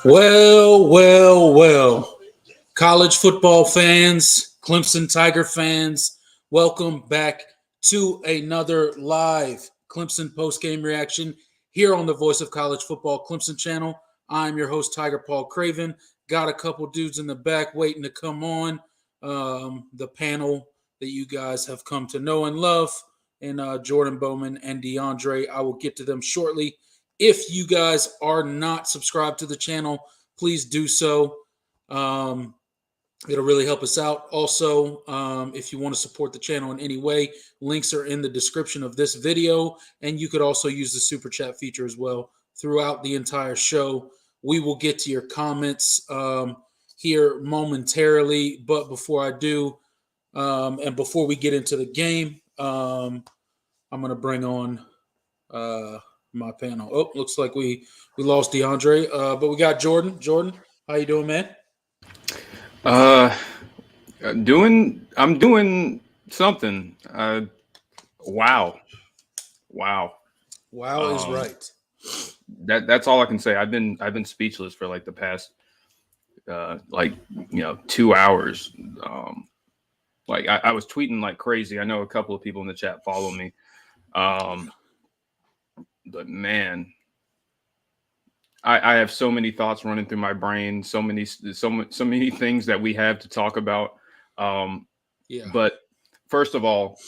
Well. College football fans, Clemson Tiger fans, welcome back to another live Clemson postgame reaction here on the Voice of College Football Clemson channel. I'm your host, Tiger Paul Craven. Got a couple dudes in the back waiting to come on. The panel that you guys have come to know and love, and Jordan Bowman and DeAndre. I will get to them shortly. If you guys are not subscribed to the channel, please do so. It'll really help us out. Also, if you want to support the channel in any way, links are in the description of this video, and you could also use the super chat feature as well throughout the entire show. We will get to your comments here momentarily, but before I do, and before we get into the game, I'm going to bring on my panel. Oh, looks like we lost DeAndre, but we got Jordan. Jordan, how you doing, man? I'm doing something. Wow. Wow is right. That's all I can say. I've been speechless for like the past 2 hours. I was tweeting like crazy. I know a couple of people in the chat follow me. But man, I have so many thoughts running through my brain, so many things that we have to talk about. But first of all,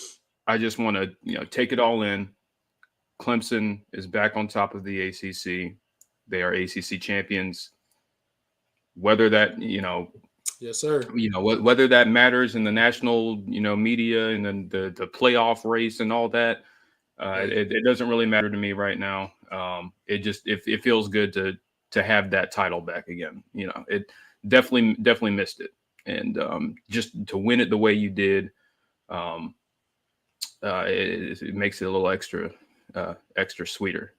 I just want to take it all in. Clemson is back on top of the ACC. They are ACC champions. Whether that yes, sir. Whether that matters in the national media and then the playoff race and all that. It doesn't really matter to me right now. It feels good to have that title back again. It definitely missed it, and just to win it the way you did, it makes it a little extra sweeter,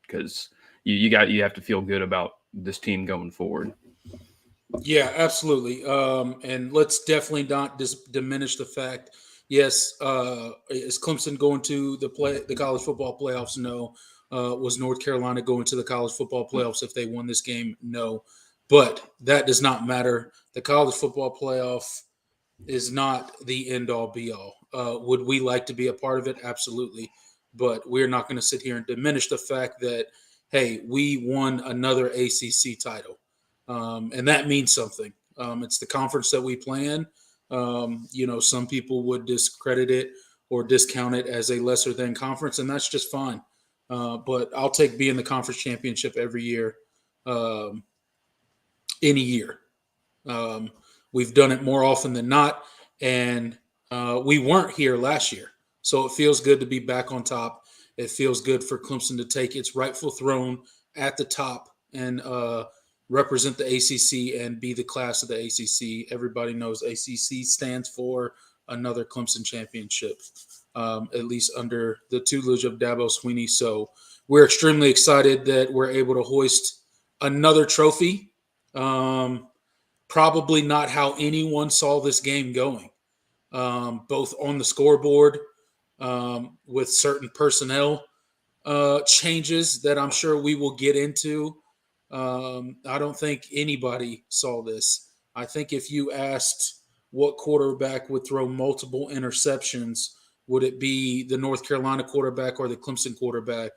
because you have to feel good about this team going forward. Yeah, absolutely. And let's definitely not diminish the fact. Yes, is Clemson going to the college football playoffs? No. Was North Carolina going to the college football playoffs if they won this game? No. But that does not matter. The college football playoff is not the end-all, be-all. Would we like to be a part of it? Absolutely. But we're not going to sit here and diminish the fact that, hey, we won another ACC title. And that means something. It's the conference that we play in. Some people would discredit it or discount it as a lesser than conference, and that's just fine. But I'll take being the conference championship every year, any year. We've done it more often than not, and we weren't here last year. So it feels good to be back on top. It feels good for Clemson to take its rightful throne at the top and represent the ACC and be the class of the ACC. Everybody knows ACC stands for another Clemson championship, at least under the tutelage of Dabo Swinney. So we're extremely excited that we're able to hoist another trophy. Probably not how anyone saw this game going, both on the scoreboard with certain personnel changes that I'm sure we will get into. I don't think anybody saw this. I think if you asked what quarterback would throw multiple interceptions, would it be the North Carolina quarterback or the Clemson quarterback?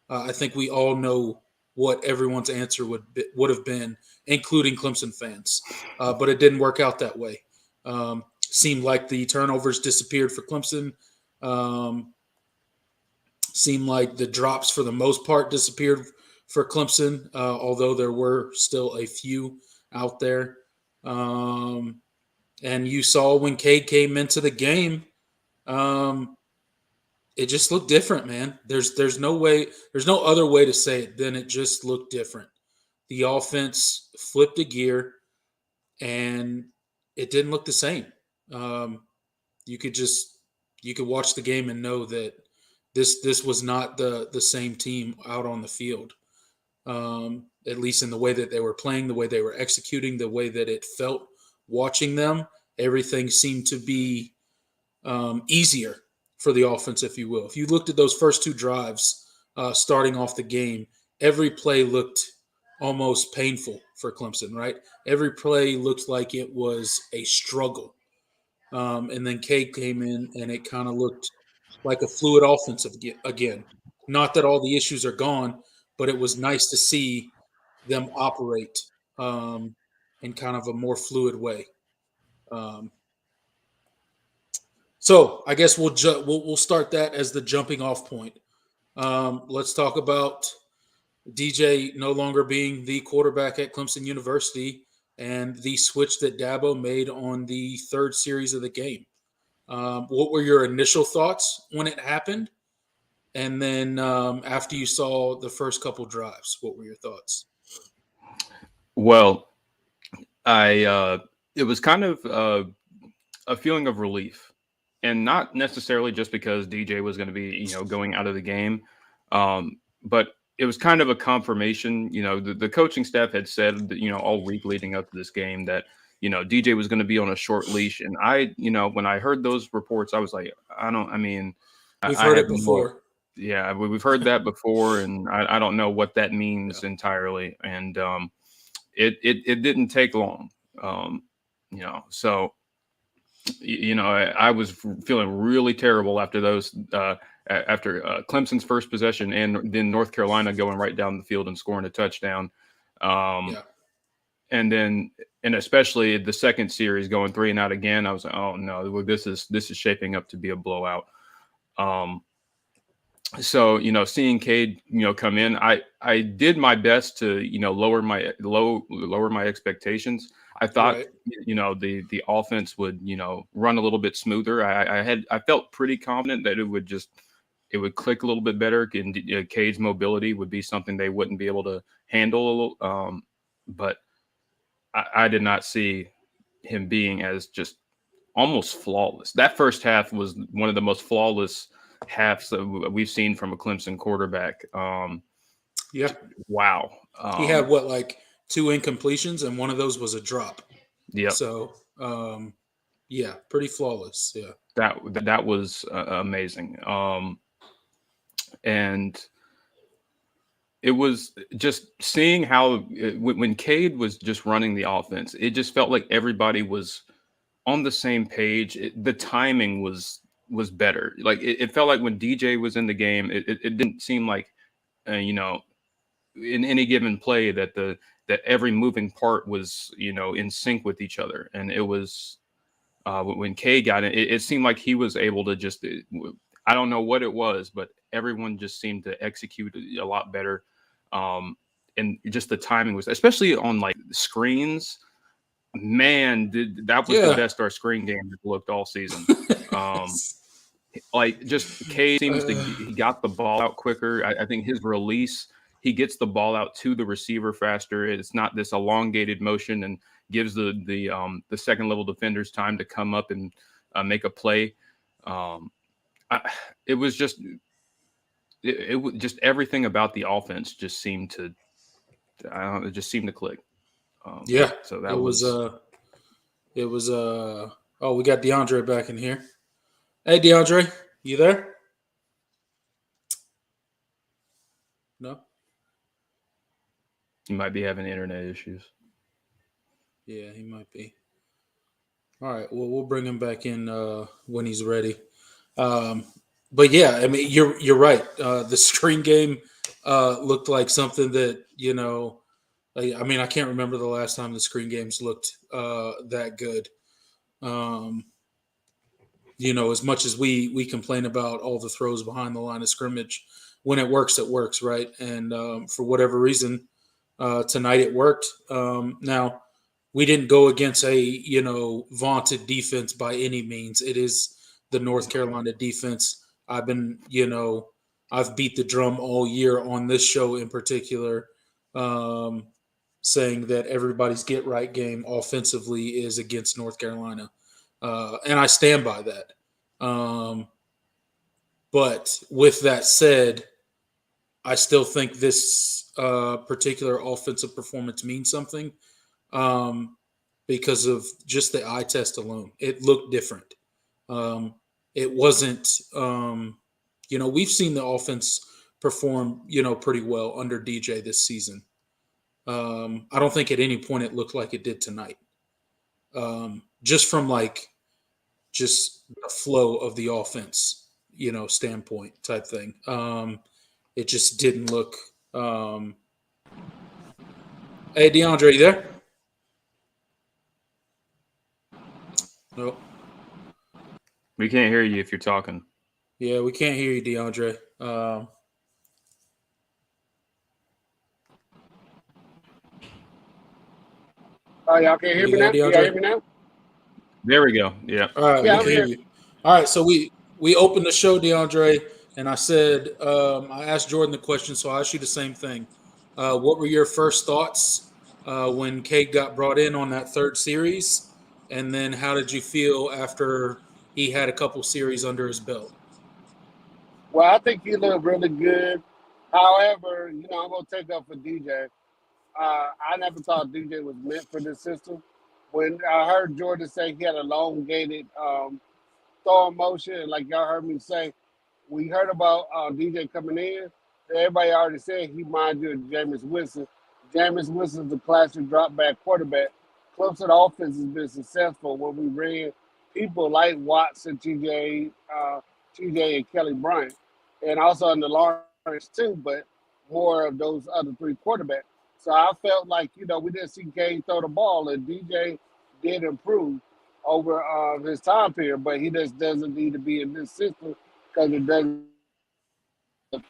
I think we all know what everyone's answer would have been, including Clemson fans. But it didn't work out that way. Seemed like the turnovers disappeared for Clemson. Seemed like the drops for the most part disappeared for Clemson, although there were still a few out there. And you saw when Cade came into the game, it just looked different, man. There's no other way to say it than it just looked different. The offense flipped a gear, and it didn't look the same. You could watch the game and know that this was not the same team out on the field. At least in the way that they were playing, the way they were executing, the way that it felt watching them. Everything seemed to be easier for the offense, if you will. If you looked at those first two drives starting off the game, every play looked almost painful for Clemson, right? Every play looked like it was a struggle. And then Cade came in, and it kind of looked like a fluid offense again. Not that all the issues are gone, but it was nice to see them operate in kind of a more fluid way. Um, so I guess we'll start that as the jumping off point. Let's talk about DJ no longer being the quarterback at Clemson University and the switch that Dabo made on the third series of the game. What were your initial thoughts when it happened? And then after you saw the first couple drives, what were your thoughts? Well, it was kind of a feeling of relief, and not necessarily just because DJ was going to be, going out of the game, but it was kind of a confirmation. The coaching staff had said that, all week leading up to this game that, DJ was going to be on a short leash. And when I heard those reports, I was like, we've heard it before. Yeah, we've heard that before, and I don't know what that means entirely. And it didn't take long, so. I was feeling really terrible after those, after Clemson's first possession, and then North Carolina going right down the field and scoring a touchdown. And especially the second series going 3-and-out again, I was like, oh no, this is shaping up to be a blowout. So, seeing Cade, come in, I did my best to, lower my expectations. I thought, the offense would, run a little bit smoother. I felt pretty confident that it would click a little bit better. And Cade's mobility would be something they wouldn't be able to handle a little. But I did not see him being as just almost flawless. That first half was one of the most flawless halves that we've seen from a Clemson quarterback. Wow. He had like 2 incompletions, and one of those was a drop. Yeah. So, pretty flawless. Yeah. That was amazing. And it was just seeing how when Cade was just running the offense, it just felt like everybody was on the same page. The timing was better. Like it felt like when DJ was in the game, it didn't seem like, in any given play that every moving part was, in sync with each other. And it was when Kay got in, it seemed like he was able to just, I don't know what it was, but everyone just seemed to execute a lot better. And just the timing was, especially on like screens, man, that was the best our screen game has looked all season. Like just Kay seems to, he got the ball out quicker. I think his release, he gets the ball out to the receiver faster. It's not this elongated motion, and gives the second level defenders time to come up and make a play. It was just just everything about the offense just seemed to, it just seemed to click. So that was oh, we got DeAndre back in here. Hey, DeAndre, you there? No? He might be having internet issues. Yeah, he might be. All right, well, we'll bring him back in when he's ready. But yeah, I mean, you're right. The screen game looked like something that, I mean, I can't remember the last time the screen games looked that good. As much as we complain about all the throws behind the line of scrimmage, when it works, right? And for whatever reason, tonight it worked. Now, we didn't go against a, vaunted defense by any means. It is the North Carolina defense. I've been, I've beat the drum all year on this show in particular, saying that everybody's get right game offensively is against North Carolina. And I stand by that. But with that said, I still think this particular offensive performance means something because of just the eye test alone. It looked different. It wasn't, we've seen the offense perform, pretty well under DJ this season. I don't think at any point it looked like it did tonight. Just from just the flow of the offense, standpoint type thing. It just didn't look. Hey, DeAndre, you there? No. We can't hear you if you're talking. Yeah, we can't hear you, DeAndre. Oh, y'all can't hear me now? Can y'all hear me now? There we go. Yeah. All right, we can hear you. All right, so we opened the show, DeAndre, and I said I asked Jordan the question, so I asked you the same thing. What were your first thoughts when Cade got brought in on that third series, and then how did you feel after he had a couple series under his belt? Well, I think he looked really good. However, I'm going to take up for DJ. I never thought DJ was meant for this system. When I heard Jordan say he had a elongated throwing motion, and like y'all heard me say, we heard about DJ coming in. Everybody already said he reminds you of Jameis Winston. Jameis Winston's the classic drop back quarterback. Clemson offense has been successful when we ran people like Watson, TJ, and Kelly Bryant, and also in the Lawrence too, but more of those other three quarterbacks. So I felt like, we didn't see Cade throw the ball, and DJ did improve over his time period, but he just doesn't need to be in this system because it doesn't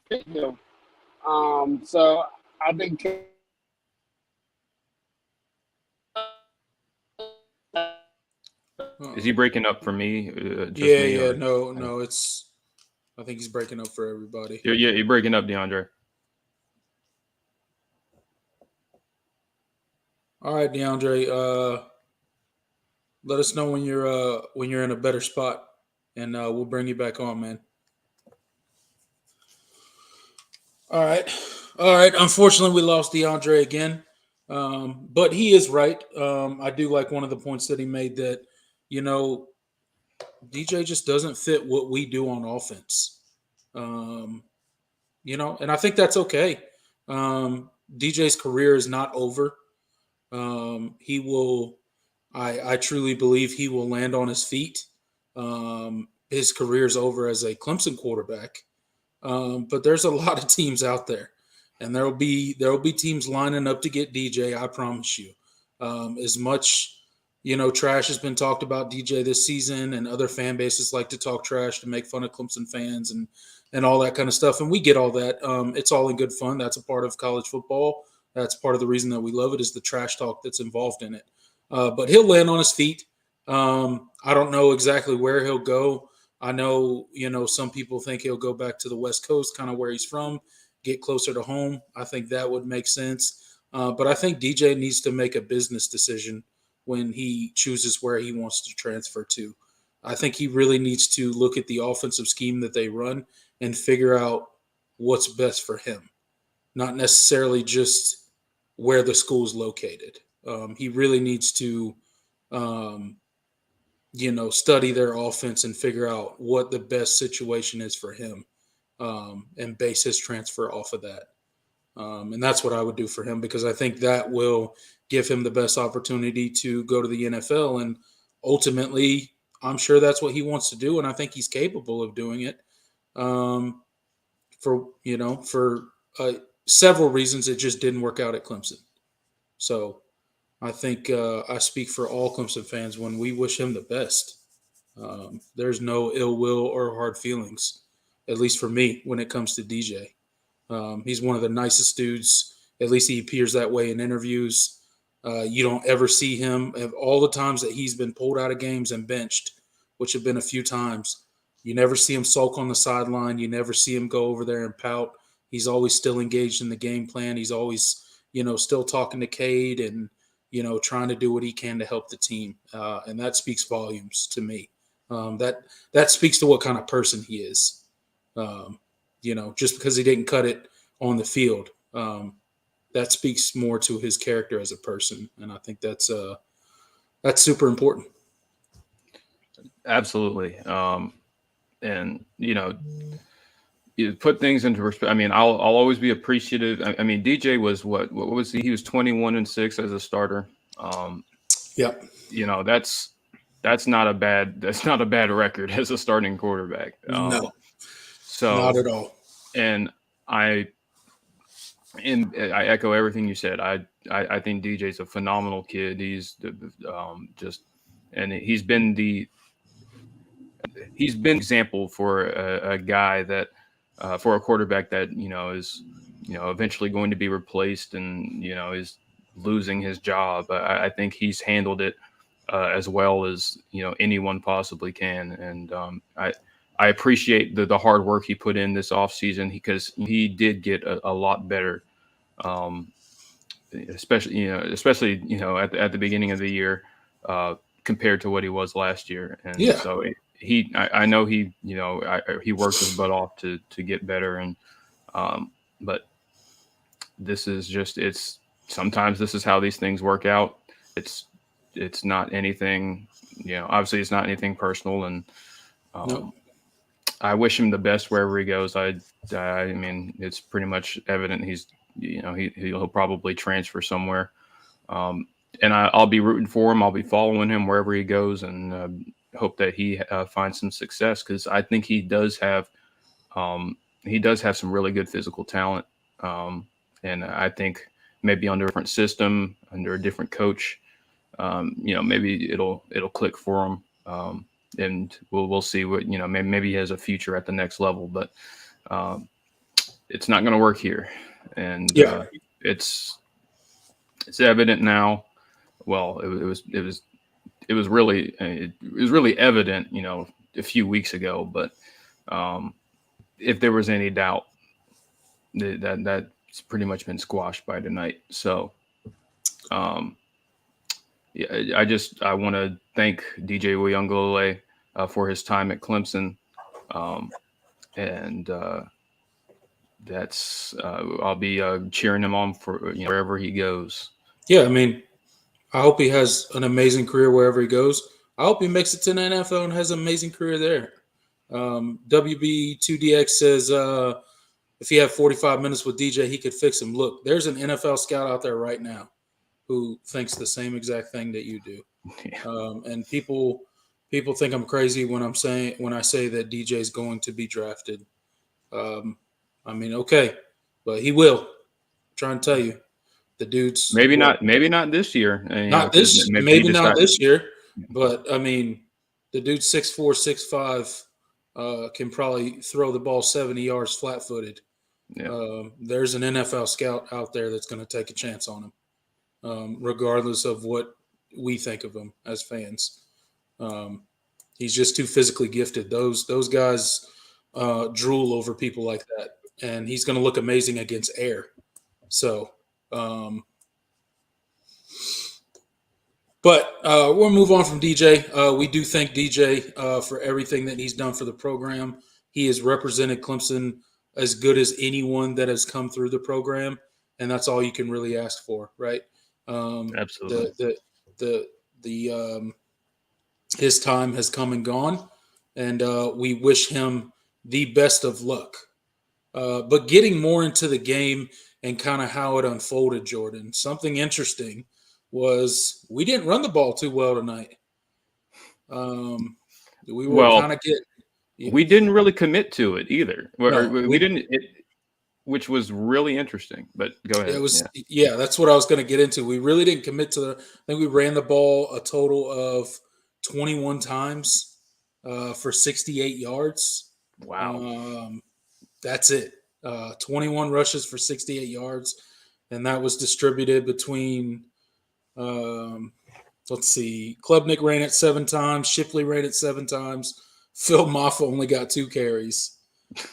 fit him. So I think is he breaking up for me? No, it's. I think he's breaking up for everybody. Yeah, you're breaking up, DeAndre. All right, DeAndre. Let us know when you're in a better spot, and we'll bring you back on, man. All right. Unfortunately, we lost DeAndre again, but he is right. I do like one of the points that he made that, DJ just doesn't fit what we do on offense. And I think that's okay. DJ's career is not over. He will. I truly believe he will land on his feet. His career is over as a Clemson quarterback. But there's a lot of teams out there, and there will be teams lining up to get DJ. I promise you. As much trash has been talked about DJ this season, and other fan bases like to talk trash to make fun of Clemson fans and all that kind of stuff, and we get all that. It's all in good fun. That's a part of college football. That's part of the reason that we love it is the trash talk that's involved in it. But he'll land on his feet. I don't know exactly where he'll go. I know, some people think he'll go back to the West Coast, kind of where he's from, get closer to home. I think that would make sense. But I think DJ needs to make a business decision when he chooses where he wants to transfer to. I think he really needs to look at the offensive scheme that they run and figure out what's best for him, not necessarily just where the school's located. He really needs to study their offense and figure out what the best situation is for him, and base his transfer off of that. And that's what I would do for him, because I think that will give him the best opportunity to go to the NFL. And ultimately, I'm sure that's what he wants to do, and I think he's capable of doing it. For several reasons, it just didn't work out at Clemson. So I think I speak for all Clemson fans when we wish him the best. There's no ill will or hard feelings, at least for me, when it comes to DJ. He's one of the nicest dudes. At least he appears that way in interviews. You don't ever see him. All the times that he's been pulled out of games and benched, which have been a few times, you never see him sulk on the sideline. You never see him go over there and pout. He's always still engaged in the game plan. He's always, still talking to Cade and, trying to do what he can to help the team. And that speaks volumes to me. That speaks to what kind of person he is. Just because he didn't cut it on the field, that speaks more to his character as a person. And I think that's super important. Absolutely. And, you put things into perspective. I mean, I'll always be appreciative. I mean, DJ was what was he? He was 21-6 as a starter. Yeah, that's not a bad record as a starting quarterback. No, so not at all. And I echo everything you said. I think DJ's a phenomenal kid. He's he's been example for a guy that for a quarterback that is eventually going to be replaced and is losing his job. I think he's handled it as well as anyone possibly can, and I appreciate the hard work he put in this offseason because he did get a lot better, especially at the beginning of the year compared to what he was last year. And so I know he worked his butt off to get better, and but this is just sometimes this is how these things work out. It's not anything, obviously it's not anything personal, and No. I wish him the best wherever he goes. I mean, it's pretty much evident he'll probably transfer somewhere, and I'll be rooting for him. I'll be following him wherever he goes, and hope that he finds some success, because I think he does have some really good physical talent, and I think maybe under a different system, under a different coach, maybe it'll click for him. And we'll see what maybe he has a future at the next level, but it's not going to work here, and it's evident now. Well, it was really evident, a few weeks ago, but if there was any doubt, that's pretty much been squashed by tonight. So, I want to thank DJ Uiagalelei for his time at Clemson, and that's I'll be cheering him on for wherever he goes. Yeah, I mean, I hope he has an amazing career wherever he goes. I hope he makes it to the NFL and has an amazing career there. WB2DX says if he had 45 minutes with DJ, he could fix him. Look, there's an NFL scout out there right now who thinks the same exact thing that you do. Yeah. And people think I'm crazy when I say that DJ is going to be drafted. I mean, okay, but he will. I'm trying to tell you, the dude's maybe not this year. Not this year, but I mean, the dude's 6'4", 6'5", can probably throw the ball 70 yards flat-footed. Yeah. There's an NFL scout out there that's going to take a chance on him, regardless of what we think of him as fans. He's just too physically gifted. Those guys drool over people like that, and he's going to look amazing against air. So, but we'll move on from DJ. We do thank DJ for everything that he's done for the program. He has represented Clemson as good as anyone that has come through the program, and that's all you can really ask for, right? Absolutely. His time has come and gone, and we wish him the best of luck. But getting more into the game and kind of how it unfolded, Jordan, something interesting was we didn't run the ball too well tonight. We were kind of we didn't really commit to it either. We didn't, which was really interesting. But go ahead. It was that's what I was going to get into. We really didn't commit to I think we ran the ball a total of 21 times for 68 yards. Wow. That's it. 21 rushes for 68 yards, and that was distributed between. Let's see. Klubnik ran it 7 times. Shipley ran it 7 times. Phil Maffa only got 2 carries.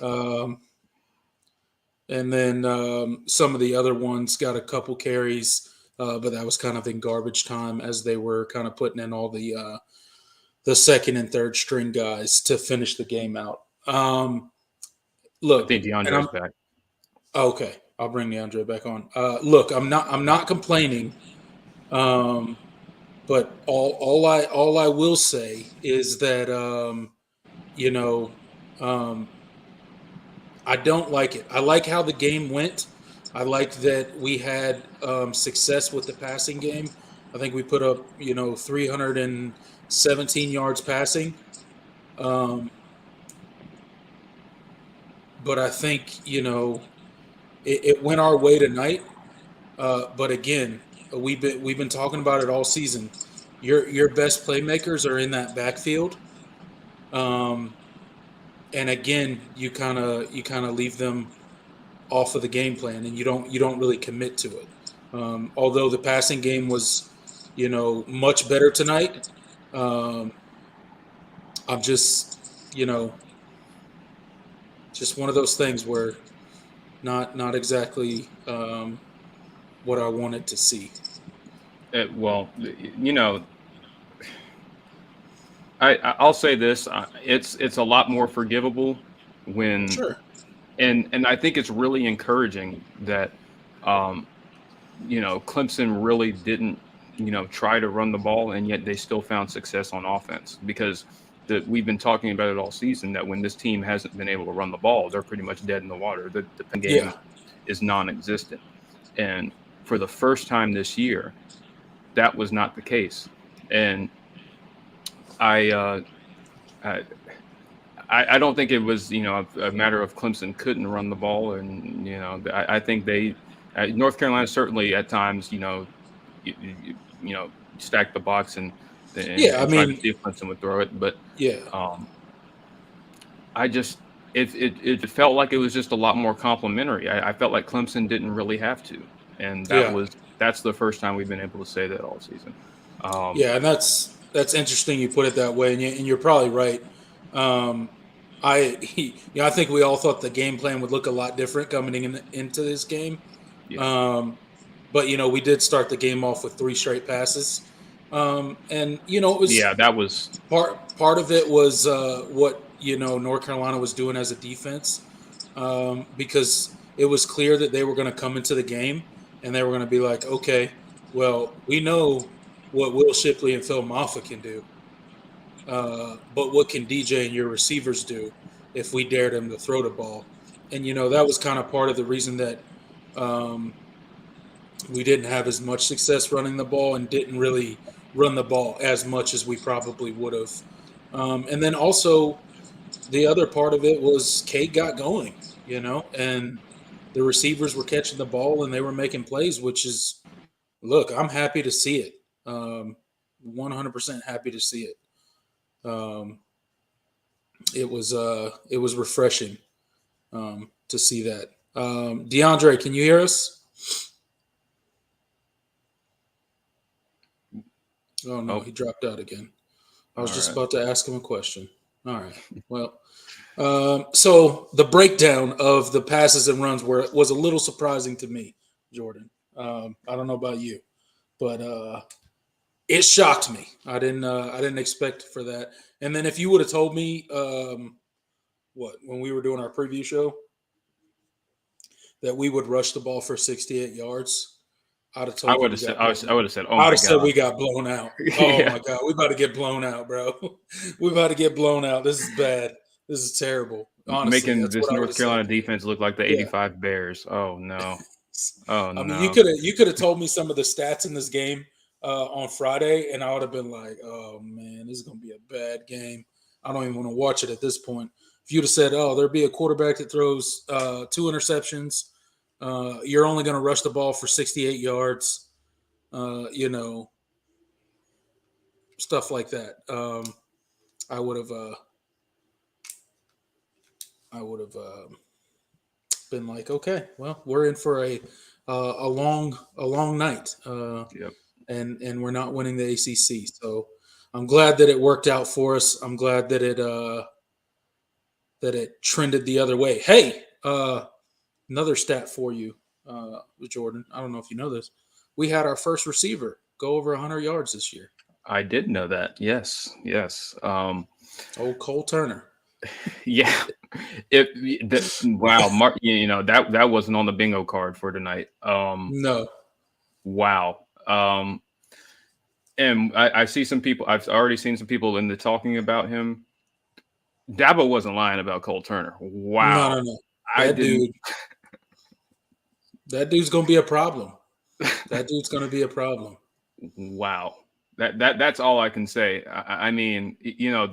And then some of the other ones got a couple carries, but that was kind of in garbage time as they were kind of putting in all the second and third string guys to finish the game out. Look, I think DeAndre's back. Okay, I'll bring DeAndre back on. Look, I'm not complaining. But all I will say is that I don't like it. I like how the game went. I like that we had success with the passing game. I think we put up 317 yards passing. But I think it went our way tonight. But again, we've been talking about it all season. Your best playmakers are in that backfield, and again, you kind of leave them off of the game plan, and you don't really commit to it. Although the passing game was, much better tonight, um, I'm just one of those things where not exactly what I wanted to see. Well, I'll say this: it's a lot more forgivable when, Sure. and I think it's really encouraging that, Clemson really didn't, try to run the ball, and yet they still found success on offense because we've been talking about it all season that when this team hasn't been able to run the ball, they're pretty much dead in the water. The game is non-existent, and for the first time this year, that was not the case, and I don't think it was, a matter of Clemson couldn't run the ball, and I think North Carolina certainly at times, stacked the box and tried to see if Clemson would throw it, but it felt like it was just a lot more complimentary. I felt like Clemson didn't really have to, and that's the first time we've been able to say that all season. And that's interesting. You put it that way, and you're probably right. I think we all thought the game plan would look a lot different coming into this game. Yeah. But we did start the game off with 3 straight passes, and it was that was part of it was what North Carolina was doing as a defense, because it was clear that they were going to come into the game and they were going to be like, okay, well, we know what Will Shipley and Phil Maffa can do. But what can DJ and your receivers do if we dare them to throw the ball? And, that was kind of part of the reason that we didn't have as much success running the ball and didn't really run the ball as much as we probably would have. And then also the other part of it was Cade got going, and the receivers were catching the ball and they were making plays, which is, look, I'm happy to see it. 100% happy to see it. It was refreshing to see that. DeAndre, can you hear us? Oh no, he dropped out again. I was just about to ask him a question. All right. Well, so the breakdown of the passes and runs was a little surprising to me, Jordan. I don't know about you, but it shocked me. I didn't expect for that. And then if you would have told me, when we were doing our preview show, that we would rush the ball for 68 yards, I'd have told you. I would have said, "Oh I would my have said God, we got blown out." Oh my God, we about to get blown out, bro. We about to get blown out. This is bad. This is terrible. Honestly, making this North Carolina defense look like the '85 Bears." Oh no. Oh no. I mean, you could have told me some of the stats in this game on Friday, and I would have been like, "Oh man, this is gonna be a bad game. I don't even want to watch it at this point." If you'd have said, "Oh, there'd be a quarterback that throws 2 interceptions, you're only going to rush the ball for 68 yards," stuff like that, I would have been like, "Okay, well, we're in for a long night." Yep. And we're not winning the ACC. So I'm glad that it worked out for us. I'm glad that it trended the other way. Hey, another stat for you, Jordan. I don't know if you know this. We had our first receiver go over 100 yards this year. I did know that. Yes. Old Cole Turner. Yeah. Wow, Mark. That wasn't on the bingo card for tonight. No. Wow. And I see some people. I've already seen some people in the talking about him. Dabo wasn't lying about Cole Turner. Wow. No. That dude's gonna be a problem. That dude's gonna be a problem. Wow. That's all I can say. I mean, you know,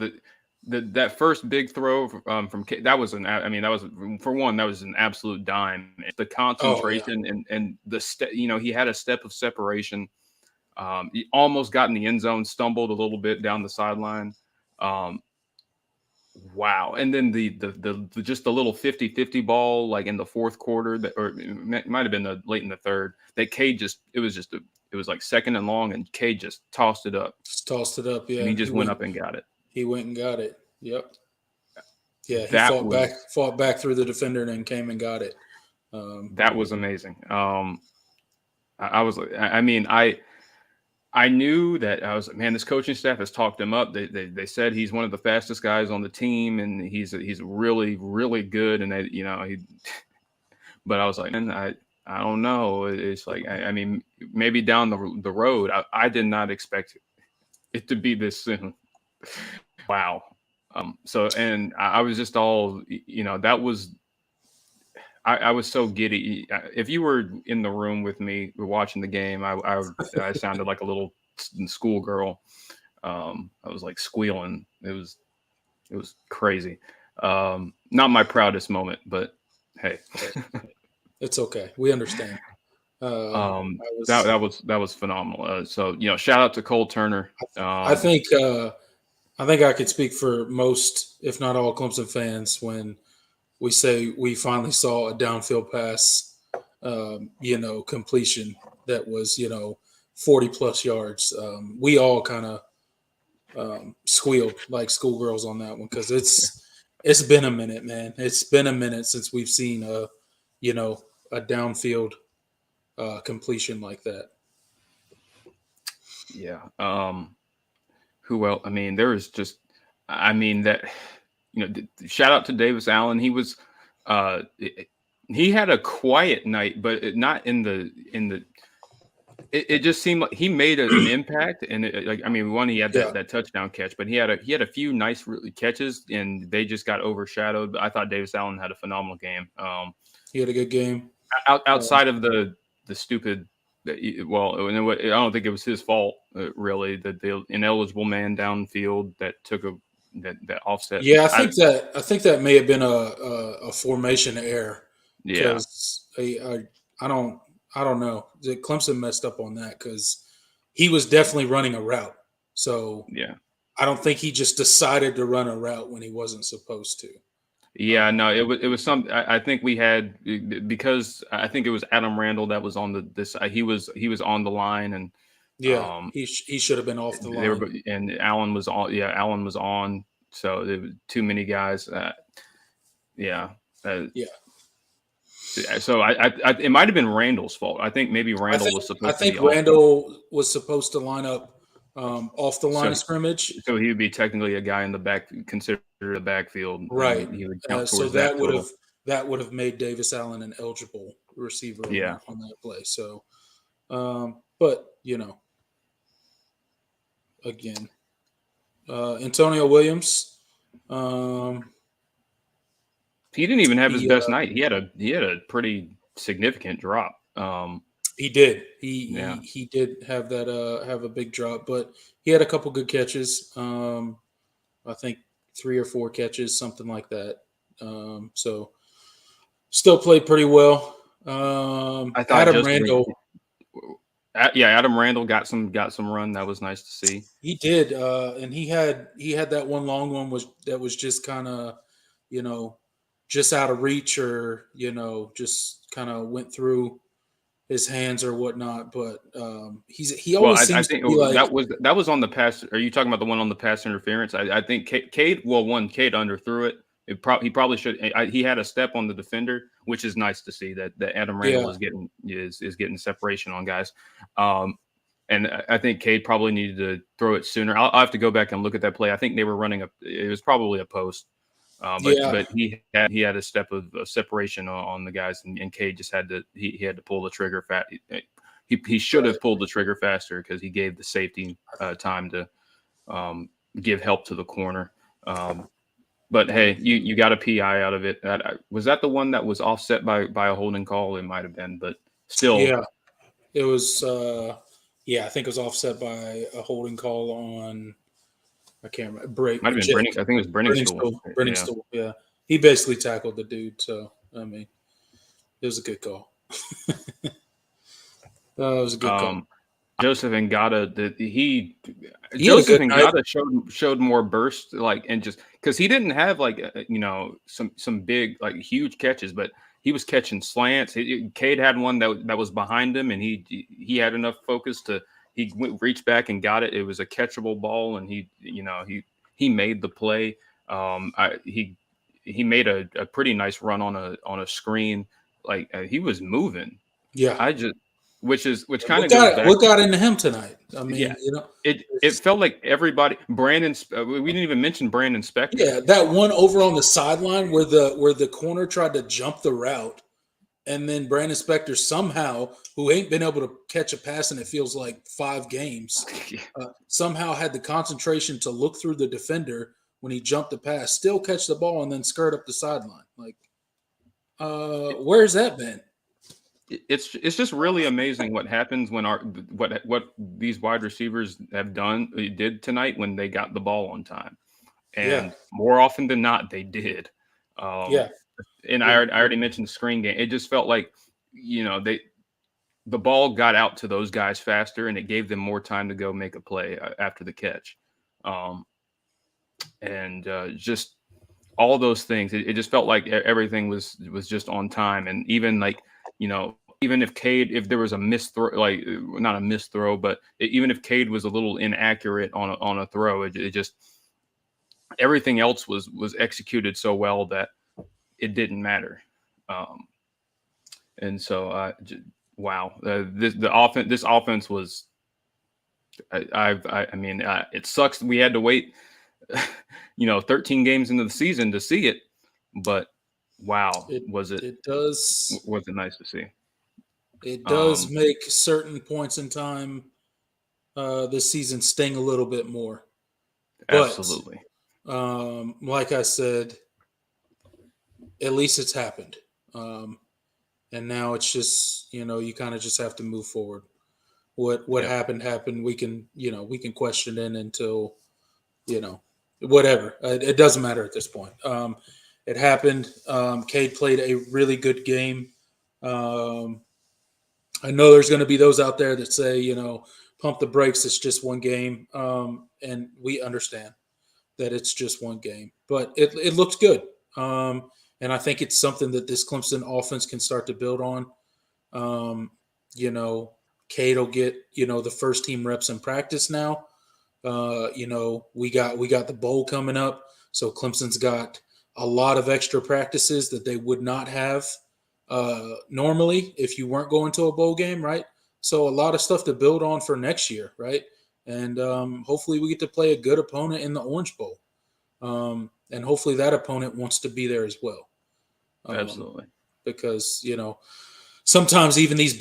that first big throw from that was that was an absolute dime. The concentration and the you know, he had a step of separation. He almost got in the end zone, stumbled a little bit down the sideline. Wow. And then the just the little 50-50 ball, like in the fourth quarter, it might have been late in the third, that Cade it was like second and long, and Cade just tossed it up. Just tossed it up, yeah. And he just went up and got it. He went and got it. Yep. Yeah, he fought back through the defender and then came and got it. That was amazing. I knew that I was like, man, this coaching staff has talked him up. They said he's one of the fastest guys on the team, and he's really, really good. And but I was like, man, I don't know. It's like, I mean, maybe down the road. I did not expect it to be this soon. Wow. So, and I was just all, you know, that was, I was so giddy. If you were in the room with me watching the game, I sounded like a little schoolgirl. I was like squealing. It was crazy. Not my proudest moment, but hey, it's okay. We understand. That was phenomenal. So, you know, shout out to Cole Turner. I think I could speak for most, if not all, Clemson fans when we say we finally saw a downfield pass, you know, completion that was, you know, 40 plus yards. We all kind of squealed like schoolgirls on that one because it's been a minute, man. It's been a minute since we've seen a downfield completion like that. Yeah. Who else? I mean, there was just, I mean, that. You know, shout out to Davis Allen. He was, he had a quiet night, but not in the. It just seemed like he made an impact, and he had that touchdown catch, but he had a few nice catches, and they just got overshadowed. I thought Davis Allen had a phenomenal game. He had a good game. Outside of the stupid. Well, I don't think it was his fault, really. The ineligible man downfield that took that offset. Yeah, I think that may have been a formation error. Yeah, I don't know. Clemson messed up on that because he was definitely running a route. So yeah, I don't think he just decided to run a route when he wasn't supposed to. Yeah, no, it was some. I think we had, because I think it was Adam Randall that was on this. He was on the line, and he should have been off the line. And Allen was on. Yeah, Allen was on. So there was too many guys. Yeah. So it might have been Randall's fault. I think maybe Randall was supposed. I think Randall was supposed to line up off the line of scrimmage. So he would be technically a guy in the back, considered the backfield, right? He would count so that would have made Davis Allen an eligible receiver on that play. So, but you know, again, Antonio Williams, he didn't even have his best night. He had a pretty significant drop. He did. He did have that have a big drop, but he had a couple good catches. I think 3 or 4 catches, something like that. So still played pretty well. I thought Adam Randall. Adam Randall got some run. That was nice to see. He did, and he had that one long one that was just kind of, you know, just out of reach, or just kind of went through his hands or whatnot. But he always seems to be like that was on the pass. Are you talking about the one on the pass interference? I think Cade underthrew it. He probably should. He had a step on the defender, which is nice to see that Adam Randall is getting separation on guys. And I think Cade probably needed to throw it sooner. I'll have to go back and look at that play. I think they were running it was probably a post. But he had a step of separation on the guys, and Cade just had to pull the trigger fast. He should have pulled the trigger faster because he gave the safety time to give help to the corner. But hey, you got a PI out of it. Was that the one that was offset by a holding call? It might have been, but still. Yeah, it was. I think it was offset by a holding call on. I can't remember. Break. Might have been Brenning. I think it was Brenningstool. Brenningstool. Yeah, he basically tackled the dude. So I mean, it was a good call. It was a good call. Joseph Ngata, Joseph Ngata showed more burst, like, and just because he didn't have like some big like huge catches, but he was catching slants. Cade had one that was behind him, and he had enough focus to reached back and got it. It was a catchable ball, and he made the play. He made a pretty nice run on a screen. Like he was moving. Yeah, which kind of goes back. What got into him tonight? I mean, yeah, it felt like everybody. Brandon, we didn't even mention Brandon Spector. Yeah, that one over on the sideline where the corner tried to jump the route, and then Brandon Spector somehow, who ain't been able to catch a pass in it feels like 5 games, somehow had the concentration to look through the defender when he jumped the pass, still catch the ball, and then skirt up the sideline. Like, where's that been? It's just really amazing what happens when what these wide receivers did tonight when they got the ball on time, and more often than not they did. And I already mentioned the screen game. It just felt like the ball got out to those guys faster, and it gave them more time to go make a play after the catch, and just all those things. It just felt like everything was just on time, and even like. Even if there was a missed throw, like not a missed throw, but even if Cade was a little inaccurate on a throw, it just everything else was executed so well that it didn't matter. And so, wow, this offense was. I mean, it sucks. We had to wait, 13 games into the season to see it, but. Wow, was it nice to see? It does make certain points in time this season sting a little bit more. Absolutely. But, like I said, at least it's happened. And now it's just, you kind of just have to move forward. What happened. We can question it until, whatever. It doesn't matter at this point. It happened. Cade played a really good game. I know there's going to be those out there that say, pump the brakes. It's just one game. And we understand that it's just one game. But it looked good. And I think it's something that this Clemson offense can start to build on. Cade will get, the first team reps in practice now. We got the bowl coming up. So Clemson's got a lot of extra practices that they would not have normally if you weren't going to a bowl game, right? So a lot of stuff to build on for next year, right? And hopefully we get to play a good opponent in the Orange Bowl. And hopefully that opponent wants to be there as well. Absolutely. Because, sometimes even these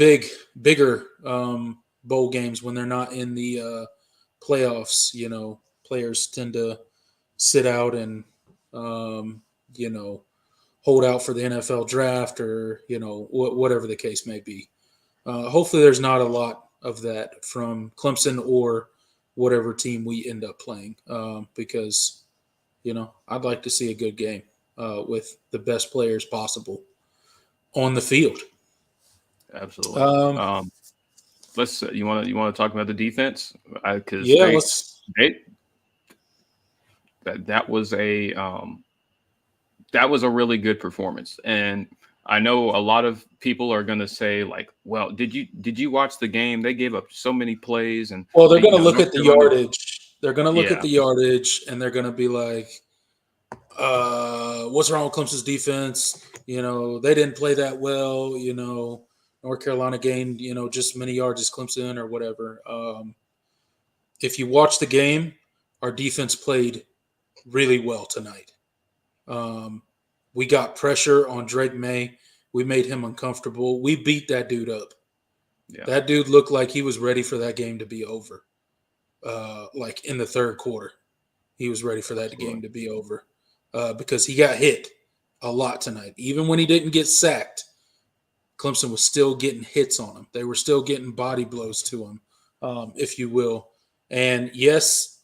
bigger bowl games, when they're not in the playoffs, players tend to sit out and hold out for the NFL draft or, whatever the case may be. Hopefully there's not a lot of that from Clemson or whatever team we end up playing because, I'd like to see a good game with the best players possible on the field. Absolutely. You want to talk about the defense? Because that was a really good performance, and I know a lot of people are going to say like, "Well, did you watch the game? They gave up so many plays." And they're going to look at the yardage. They're going to look at the yardage, and they're going to be like, "What's wrong with Clemson's defense? They didn't play that well. North Carolina gained just as many yards as Clemson or whatever." If you watch the game, our defense played really well tonight. We got pressure on Drake May. We made him uncomfortable. We beat that dude up. Yeah. That dude looked like he was ready for that game to be over. Like in the third quarter, he was ready for that game to be over. because he got hit a lot tonight. Even when he didn't get sacked, Clemson was still getting hits on him. They were still getting body blows to him, if you will. And yes,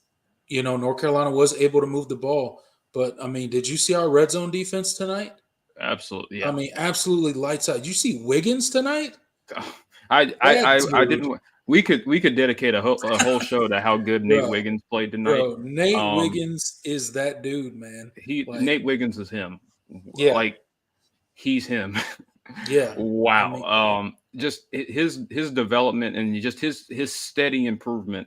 North Carolina was able to move the ball. But, I mean, did you see our red zone defense tonight? Absolutely, yeah. I mean, absolutely lights out. Did you see Wiggins tonight? I didn't. We could dedicate a whole show to how good Nate Wiggins played tonight. Bro, Nate Wiggins is that dude, man. Nate Wiggins is him. Yeah, like he's him. Yeah. Wow. I mean, just his development and just his steady improvement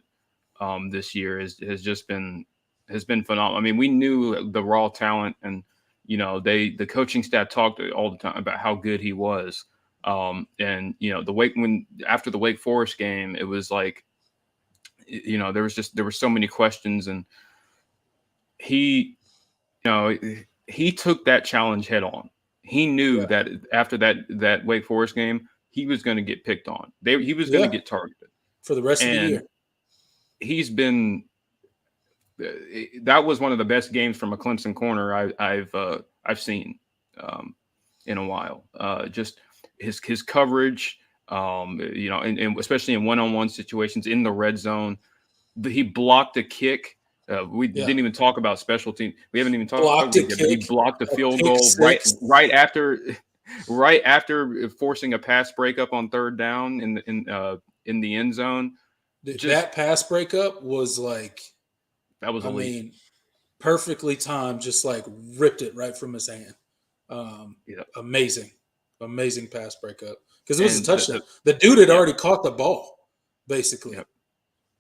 this year has been phenomenal. I mean, we knew the raw talent, and the coaching staff talked all the time about how good he was. And after the Wake Forest game, it was like, there were so many questions, and he took that challenge head on. He knew that after that Wake Forest game, he was going to get picked on. He was going to get targeted for the rest of the year. He's been. That was one of the best games from a Clemson corner I've seen in a while. Just his coverage, and especially in one-on-one situations in the red zone. He blocked a kick. We didn't even talk about special team. We haven't even talked about it, but he blocked a field goal right after forcing a pass breakup on third down in the end zone. That pass breakup was like, that was elite. I mean, perfectly timed, just like ripped it right from his hand. Amazing pass breakup, because it was a touchdown. The dude had already caught the ball, basically. Yep.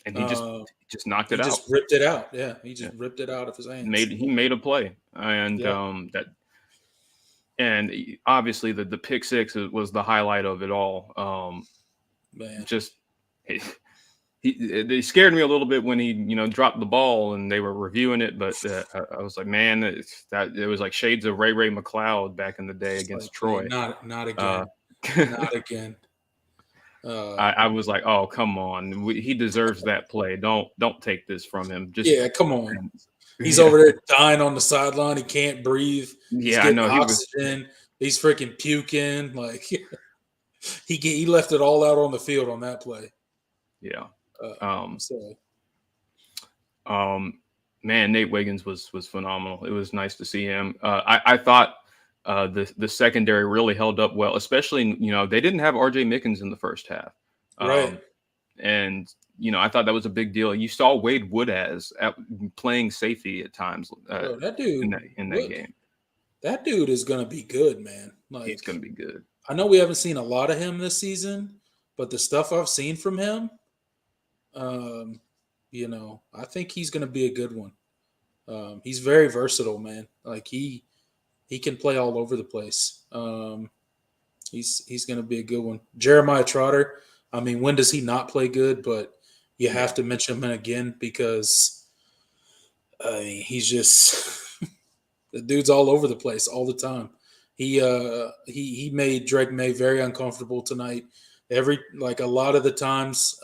And he just knocked it out. Just ripped it out. Yeah, he just ripped it out of his hands. He made a play, and and obviously the pick six was the highlight of it all. Man, just they scared me a little bit when he dropped the ball and they were reviewing it, but I was like, man, it was like shades of Ray McLeod back in the day against Troy. Not again. Not again. I was like, oh, come on. He deserves that play. Don't take this from him. Come on. He's over there dying on the sideline. He can't breathe. Yeah, I know. Oxygen. He's freaking puking. Like he left it all out on the field on that play. Yeah. Man, Nate Wiggins was phenomenal. It was nice to see him. I thought the secondary really held up well, especially, they didn't have RJ Mickens in the first half. Right. And, I thought that was a big deal. You saw Wade Woodaz playing safety at times. That dude in that game. That dude is going to be good, man. Like, he's going to be good. I know we haven't seen a lot of him this season, but the stuff I've seen from him, I think he's going to be a good one. He's very versatile, man. Like he can play all over the place. He's going to be a good one. Jeremiah Trotter, I mean, when does he not play good? But you have to mention him again because he's just the dude's all over the place all the time. He made Drake May very uncomfortable tonight. A lot of the times,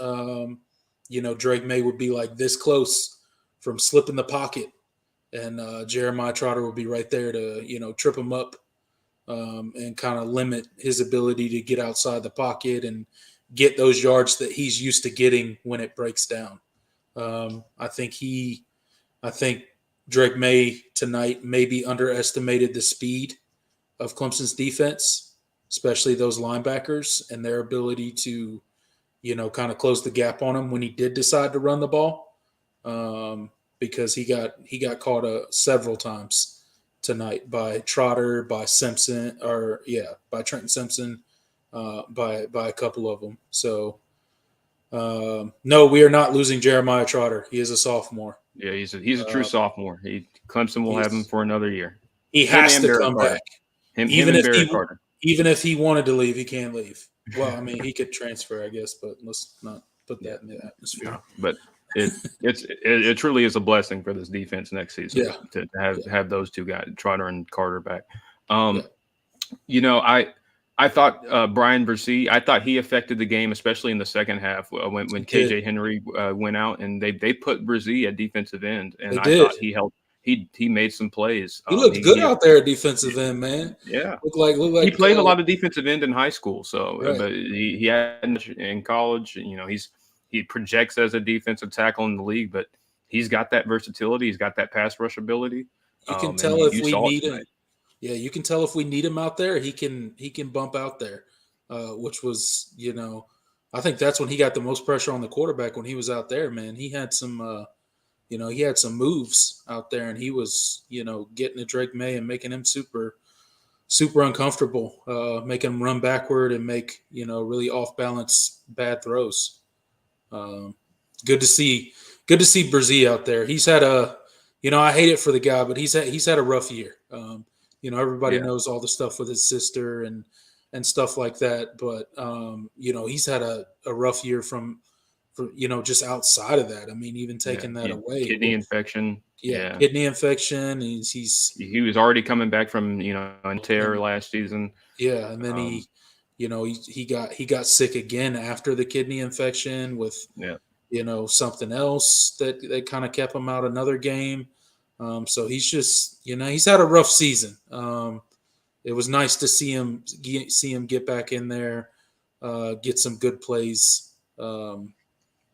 Drake May would be like this close from slipping the pocket. And Jeremiah Trotter would be right there to, trip him up and kind of limit his ability to get outside the pocket and get those yards that he's used to getting when it breaks down. I think Drake May tonight maybe underestimated the speed of Clemson's defense, especially those linebackers and their ability to, kind of close the gap on him when he did decide to run the ball. Because he got caught several times tonight by Trotter, by Simpson, by Trenton Simpson, by a couple of them. So, no, we are not losing Jeremiah Trotter. He is a sophomore. Yeah, he's a true sophomore. Clemson will have him for another year. He has to come back. Even if he wanted to leave, he can't leave. Well, I mean, he could transfer, I guess, but let's not put that in the atmosphere. No, but it truly is a blessing for this defense next season to have those two guys, Trotter and Carter, back. I thought Brian Versey, I thought he affected the game, especially in the second half when KJ Henry went out and they put Versey at defensive end, and I thought he he made some plays. He looked good out there at defensive end, man. Yeah, looked like he played a lot of defensive end in high school. So, right. but he had in college. You know, he projects as a defensive tackle in the league, but he's got that versatility. He's got that pass rush ability. You can tell if we need him. Yeah, you can tell if we need him out there. He can bump out there, which was, you know, I think that's when he got the most pressure on the quarterback when he was out there. Man, he had some. You know, he had some moves out there, and he was, you know, getting to Drake May and making him super uncomfortable, making him run backward and make, you know, really off balance bad throws. Good to see Brzee out there. He's had you know, I hate it for the guy, but he's had a rough year. You know, everybody knows all the stuff with his sister and stuff like that, but you know, he's had a rough year for, you know, just outside of that. I mean, even taking that away. Kidney infection. Yeah, kidney infection. He was already coming back from, you know, a tear last season. Yeah, and then he, you know, he got sick again after the kidney infection with, you know, something else that kind of kept him out another game. So he's just, you know, he's had a rough season. It was nice to see him get back in there, get some good plays.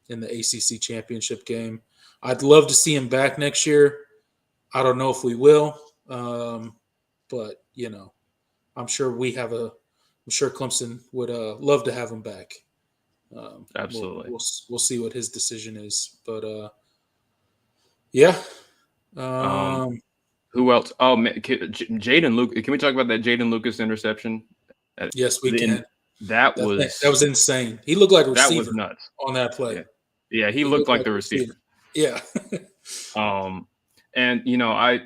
In the ACC championship game. I'd love to see him back next year. I don't know if we will, but, you know, I'm sure Clemson would love to have him back. Absolutely. We'll see what his decision is, but yeah. Who else? Oh, man, Jaden Lucas. Can we talk about that Jaden Lucas interception? Yes, we can. That was insane. He looked like a receiver. That was nuts on that play. Yeah, he looked like the receiver. Yeah. And you know,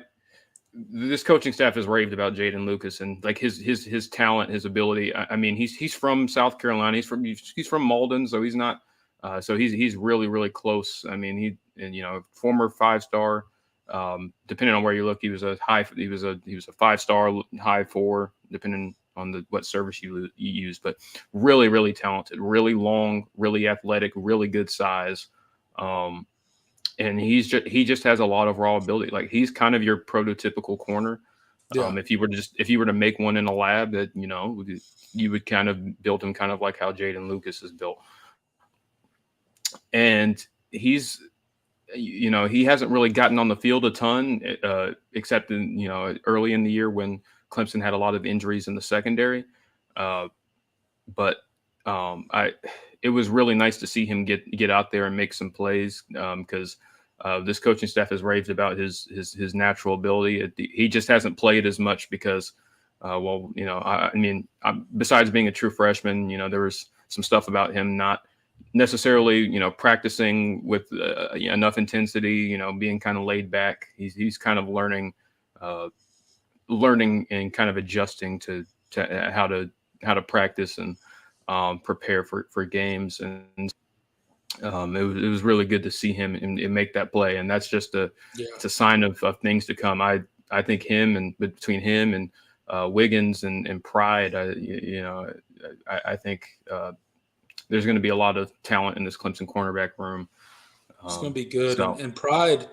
this coaching staff has raved about Jaden Lucas and like his talent, his ability. I mean, he's from South Carolina. He's from Malden, so he's not. So he's really close. I mean, you know, former 5-star. Depending on where you look, he was a 5-star, high 4, depending on what service you use, but really talented, really long, really athletic, really good size. And he just has a lot of raw ability. Like he's kind of your prototypical corner. Yeah. If you were to make one in a lab, that, you know, you would kind of build him kind of like how Jaden Lucas is built. And he's, you know, he hasn't really gotten on the field a ton, except in, you know, early in the year when Clemson had a lot of injuries in the secondary. But it was really nice to see him get out there and make some plays, because this coaching staff has raved about his natural ability. He just hasn't played as much because, well, you know, I mean, besides being a true freshman, you know, there was some stuff about him not necessarily, you know, practicing with enough intensity, you know, being kind of laid back. He's kind of learning and kind of adjusting to how to practice and prepare for games. And it was really good to see him and make that play. And that's just it's a sign of things to come. I think between him and Wiggins and Pride, I think there's going to be a lot of talent in this Clemson cornerback room. It's going to be good. And Pride's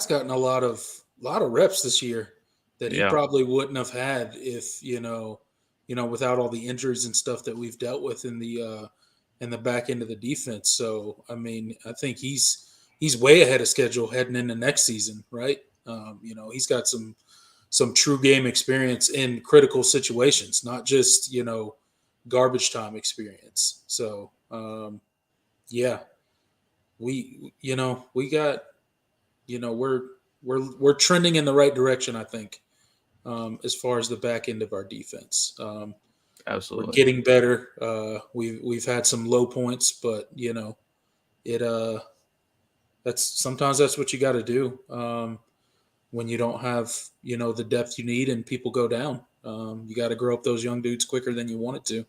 gotten a lot of reps this year that he probably wouldn't have had if, you know, without all the injuries and stuff that we've dealt with in the back end of the defense. So, I mean, I think he's way ahead of schedule heading into next season, right? You know, he's got some true game experience in critical situations, not just, you know, garbage time experience. So, we're trending in the right direction, I think, as far as the back end of our defense. Absolutely. We're getting better. We've had some low points, but, you know, sometimes that's what you got to do. When you don't have, you know, the depth you need and people go down, you got to grow up those young dudes quicker than you wanted to.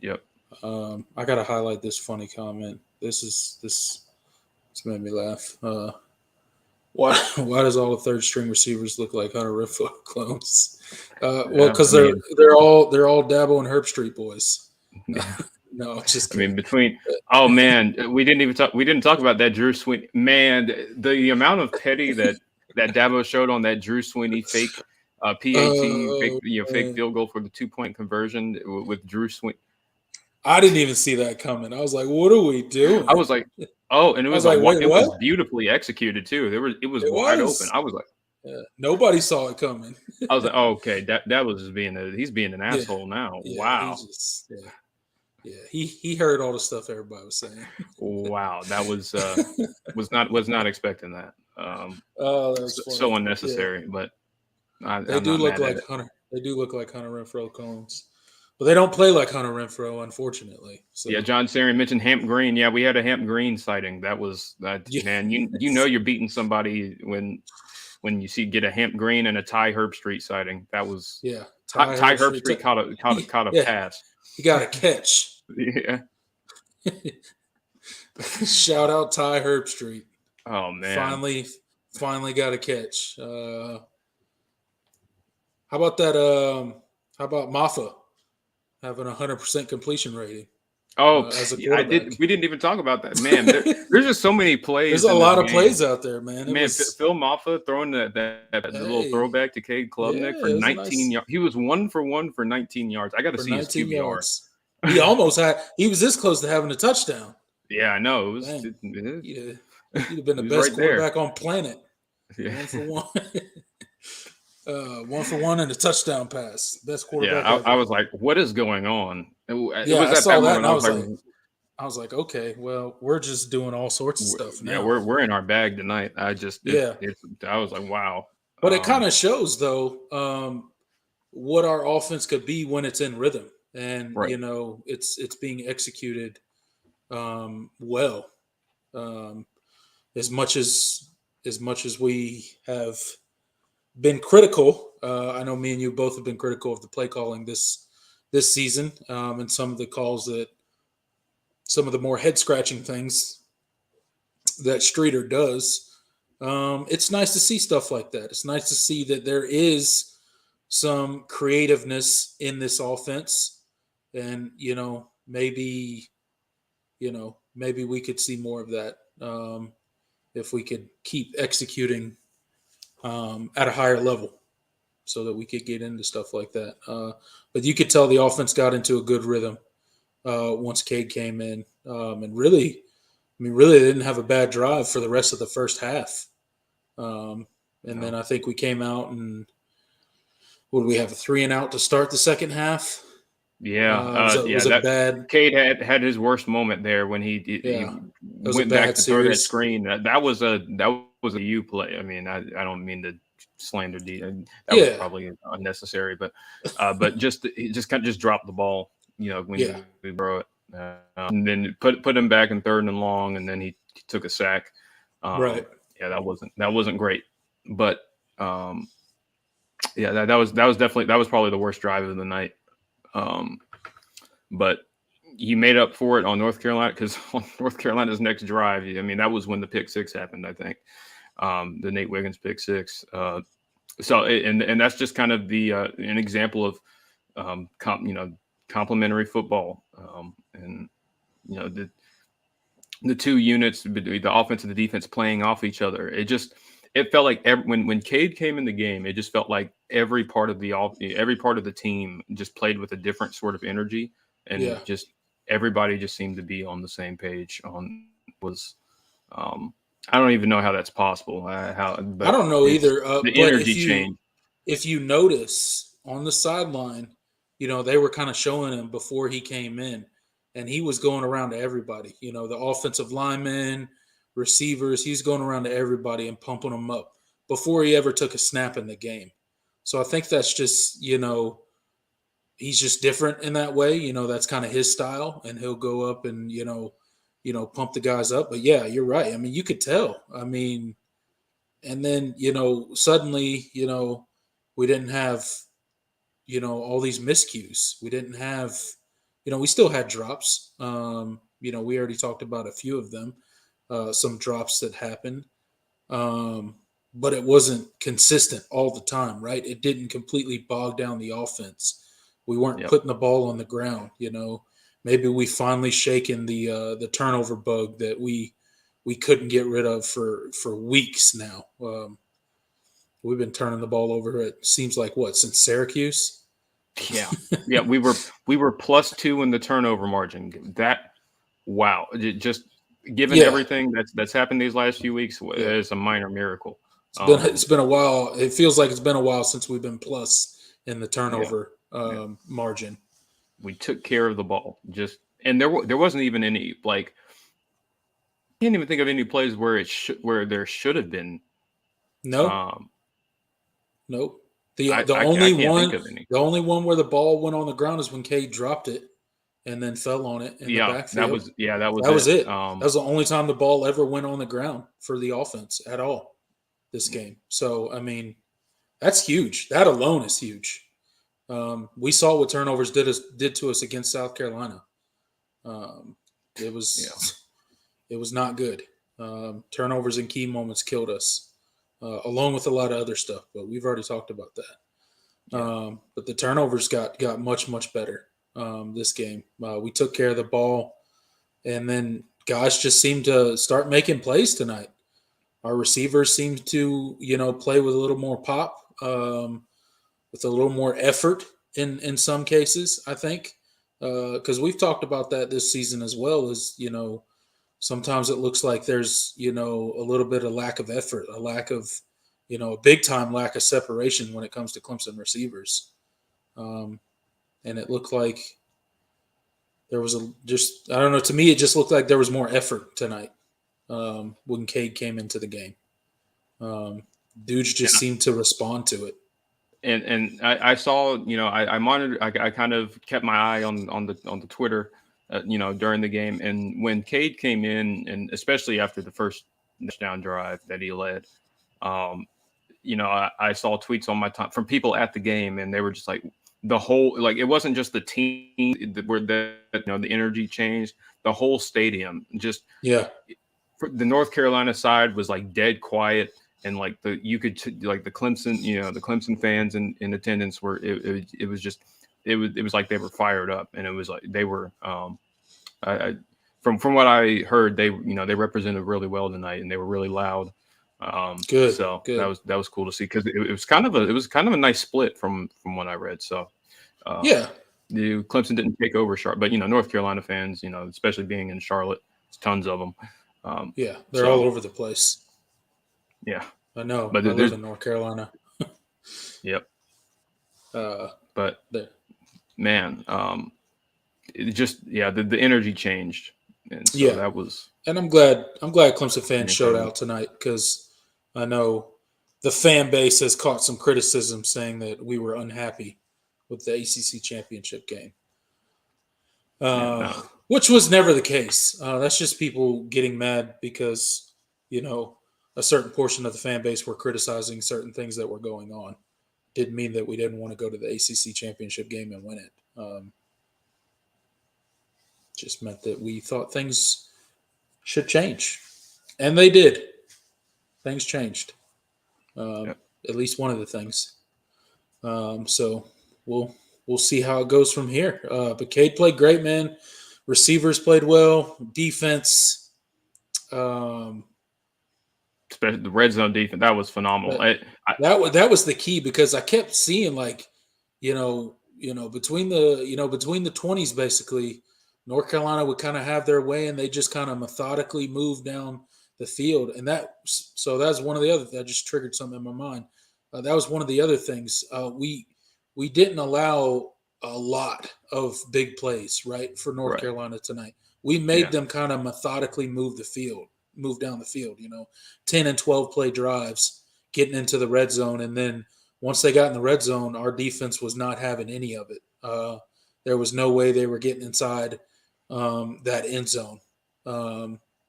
Yep. I got to highlight this funny comment. This made me laugh. Why does all the third string receivers look like Hunter Renfrow clones? Well, because they're all Dabo and Herb Street boys. No, just kidding. I mean, we didn't talk about that Drew Sweeney. Man, the amount of petty that that Dabo showed on that Drew Sweeney fake PAT, fake field goal for the 2-point conversion with Drew Sweeney. I didn't even see that coming. I was like, "What are we doing?" I was like, "Oh!" And it was like, "Wait, it what?" was beautifully executed too. It was wide open. I was like, nobody saw it coming. I was like, "Oh, okay, that was just he's being an asshole now." Wow. He heard all the stuff everybody was saying. Wow, that was not expecting that. That's so unnecessary, but they do look like Hunter. They do look like Hunter Renfrow clones. But they don't play like Hunter Renfrow, unfortunately. So. Yeah, John Sarian mentioned Hamp Green. Yeah, we had a Hamp Green sighting. That was man. You know you're beating somebody when you get a Hamp Green and a Ty Herbstreit sighting. That was Ty Herbstreit caught a pass. He got a catch. Yeah. Shout out Ty Herbstreit. Oh man. Finally got a catch. How about that? How about Maffa having 100% completion rating? Oh, we didn't even talk about that, man. There's just so many plays. There's a lot of plays out there, man. Phil Maffa throwing that little throwback to Cade Klubnik for 19 yards. He was 1 for 1 for 19 yards. I got to see his QBR. Yards. He was this close to having a touchdown. Yeah, I know. He'd have been the best quarterback on planet. Yeah. 1 for 1. 1 for 1 and a touchdown pass. Best quarterback. Yeah, I was like, what is going on? I saw that and I was like, okay, well, we're just doing all sorts of stuff now. Yeah, we're in our bag tonight. I was like, wow. But it kind of shows though what our offense could be when it's in rhythm. And it's being executed well. As much as we have been critical, I know me and you both have been critical of the play calling this season, and some of the calls some of the more head scratching things that Streeter does. It's nice to see stuff like that. It's nice to see that there is some creativeness in this offense, and maybe we could see more of that if we could keep executing at a higher level, so that we could get into stuff like that. But you could tell the offense got into a good rhythm once Cade came in, and really they didn't have a bad drive for the rest of the first half. Then I think we came out and what did we have, a 3-and-out to start the second half? Yeah, was it bad? Cade had his worst moment there when he went back to throw that screen. That was a U play. I mean, I don't mean to slander D. That was probably unnecessary, but he just dropped the ball. When we throw it, and then put him back in 3rd and long, and then he took a sack. Right. Yeah, that wasn't great, but that was probably the worst drive of the night. But he made up for it on North Carolina, because on North Carolina's next drive, that was when the pick six happened, I think, the Nate Wiggins pick six. And that's just kind of an example of complementary football, and the two units, the offense and the defense, playing off each other. It felt like when Cade came in the game, it just felt like every part of the team just played with a different sort of energy, and just everybody just seemed to be on the same page. I don't even know how that's possible. I don't know either. The energy change. If you notice on the sideline, they were kind of showing him before he came in, and he was going around to everybody. The offensive linemen, receivers, he's going around to everybody and pumping them up before he ever took a snap in the game. So I think that's just, he's just different in that way. That's kind of his style, and he'll go up and, pump the guys up. But yeah, you're right. I mean, you could tell. And then, suddenly, we didn't have, all these miscues. We didn't have, we still had drops. We already talked about a few of them. Some drops that happened, but it wasn't consistent all the time, right? It didn't completely bog down the offense. We weren't putting the ball on the ground. Maybe we finally shaken the turnover bug that we couldn't get rid of for weeks now. We've been turning the ball over. It seems like since Syracuse. Yeah, yeah, we were +2 in the turnover margin. Wow, just given everything that's happened these last few weeks, is a minor miracle. It's been a while. It feels like it's been a while since we've been plus in the turnover margin. We took care of the ball, and there wasn't even any I can't even think of any plays where there should have been. No. Nope. The only one where the ball went on the ground is when Cade dropped it and then fell on it in the backfield. That was it. That was the only time the ball ever went on the ground for the offense at all this game. So, I mean, that's huge. That alone is huge. We saw what turnovers did to us against South Carolina. It was not good. Turnovers in key moments killed us, along with a lot of other stuff. But we've already talked about that. But the turnovers got much, much better this game. We took care of the ball, and then guys just seemed to start making plays tonight. Our receivers seemed to, play with a little more pop, with a little more effort in some cases, I think. Because we've talked about that this season as well, as, sometimes it looks like there's, a little bit of lack of effort, a lack of, a big-time lack of separation when it comes to Clemson receivers. And it looked like there was I don't know, to me it just looked like there was more effort tonight when Cade came into the game. Dudes just seemed to respond to it. And I saw, I monitored, I kind of kept my eye on the Twitter, during the game. And when Cade came in, and especially after the first touchdown drive that he led, I saw tweets on my time from people at the game, and they were just like, it wasn't just the team where the energy changed. The whole stadium for the North Carolina side was like dead quiet, and like the Clemson, the Clemson fans in attendance were it was like they were fired up, and it was like they were from what I heard, they represented really well tonight, and they were really loud. Good. That was cool to see, because it was kind of a nice split from what I read. So Clemson didn't take over Charlotte, but North Carolina fans, especially being in Charlotte, there's tons of them. They're all over the place. Yeah, I know. But I live in North Carolina. Yep. But man, it just the energy changed, and so that was. And I'm glad Clemson fans showed out tonight, because I know the fan base has caught some criticism saying that we were unhappy with the ACC championship game, which was never the case. That's just people getting mad because, a certain portion of the fan base were criticizing certain things that were going on. Didn't mean that we didn't want to go to the ACC championship game and win it. Just meant that we thought things should change. And they did. Things changed. At least one of the things. So we'll see how it goes from here. But Cade played great, man. Receivers played well. Defense. Especially the red zone defense, that was phenomenal. That was the key, because I kept seeing between the 20s, basically, North Carolina would kind of have their way, and they just kind of methodically move down the field. And that's one of the other, that just triggered something in my mind. That was one of the other things. We didn't allow a lot of big plays, right, for North Carolina tonight. We made them kind of methodically move down the field, 10 and 12 play drives, getting into the red zone. And then once they got in the red zone, our defense was not having any of it. There was no way they were getting inside that end zone.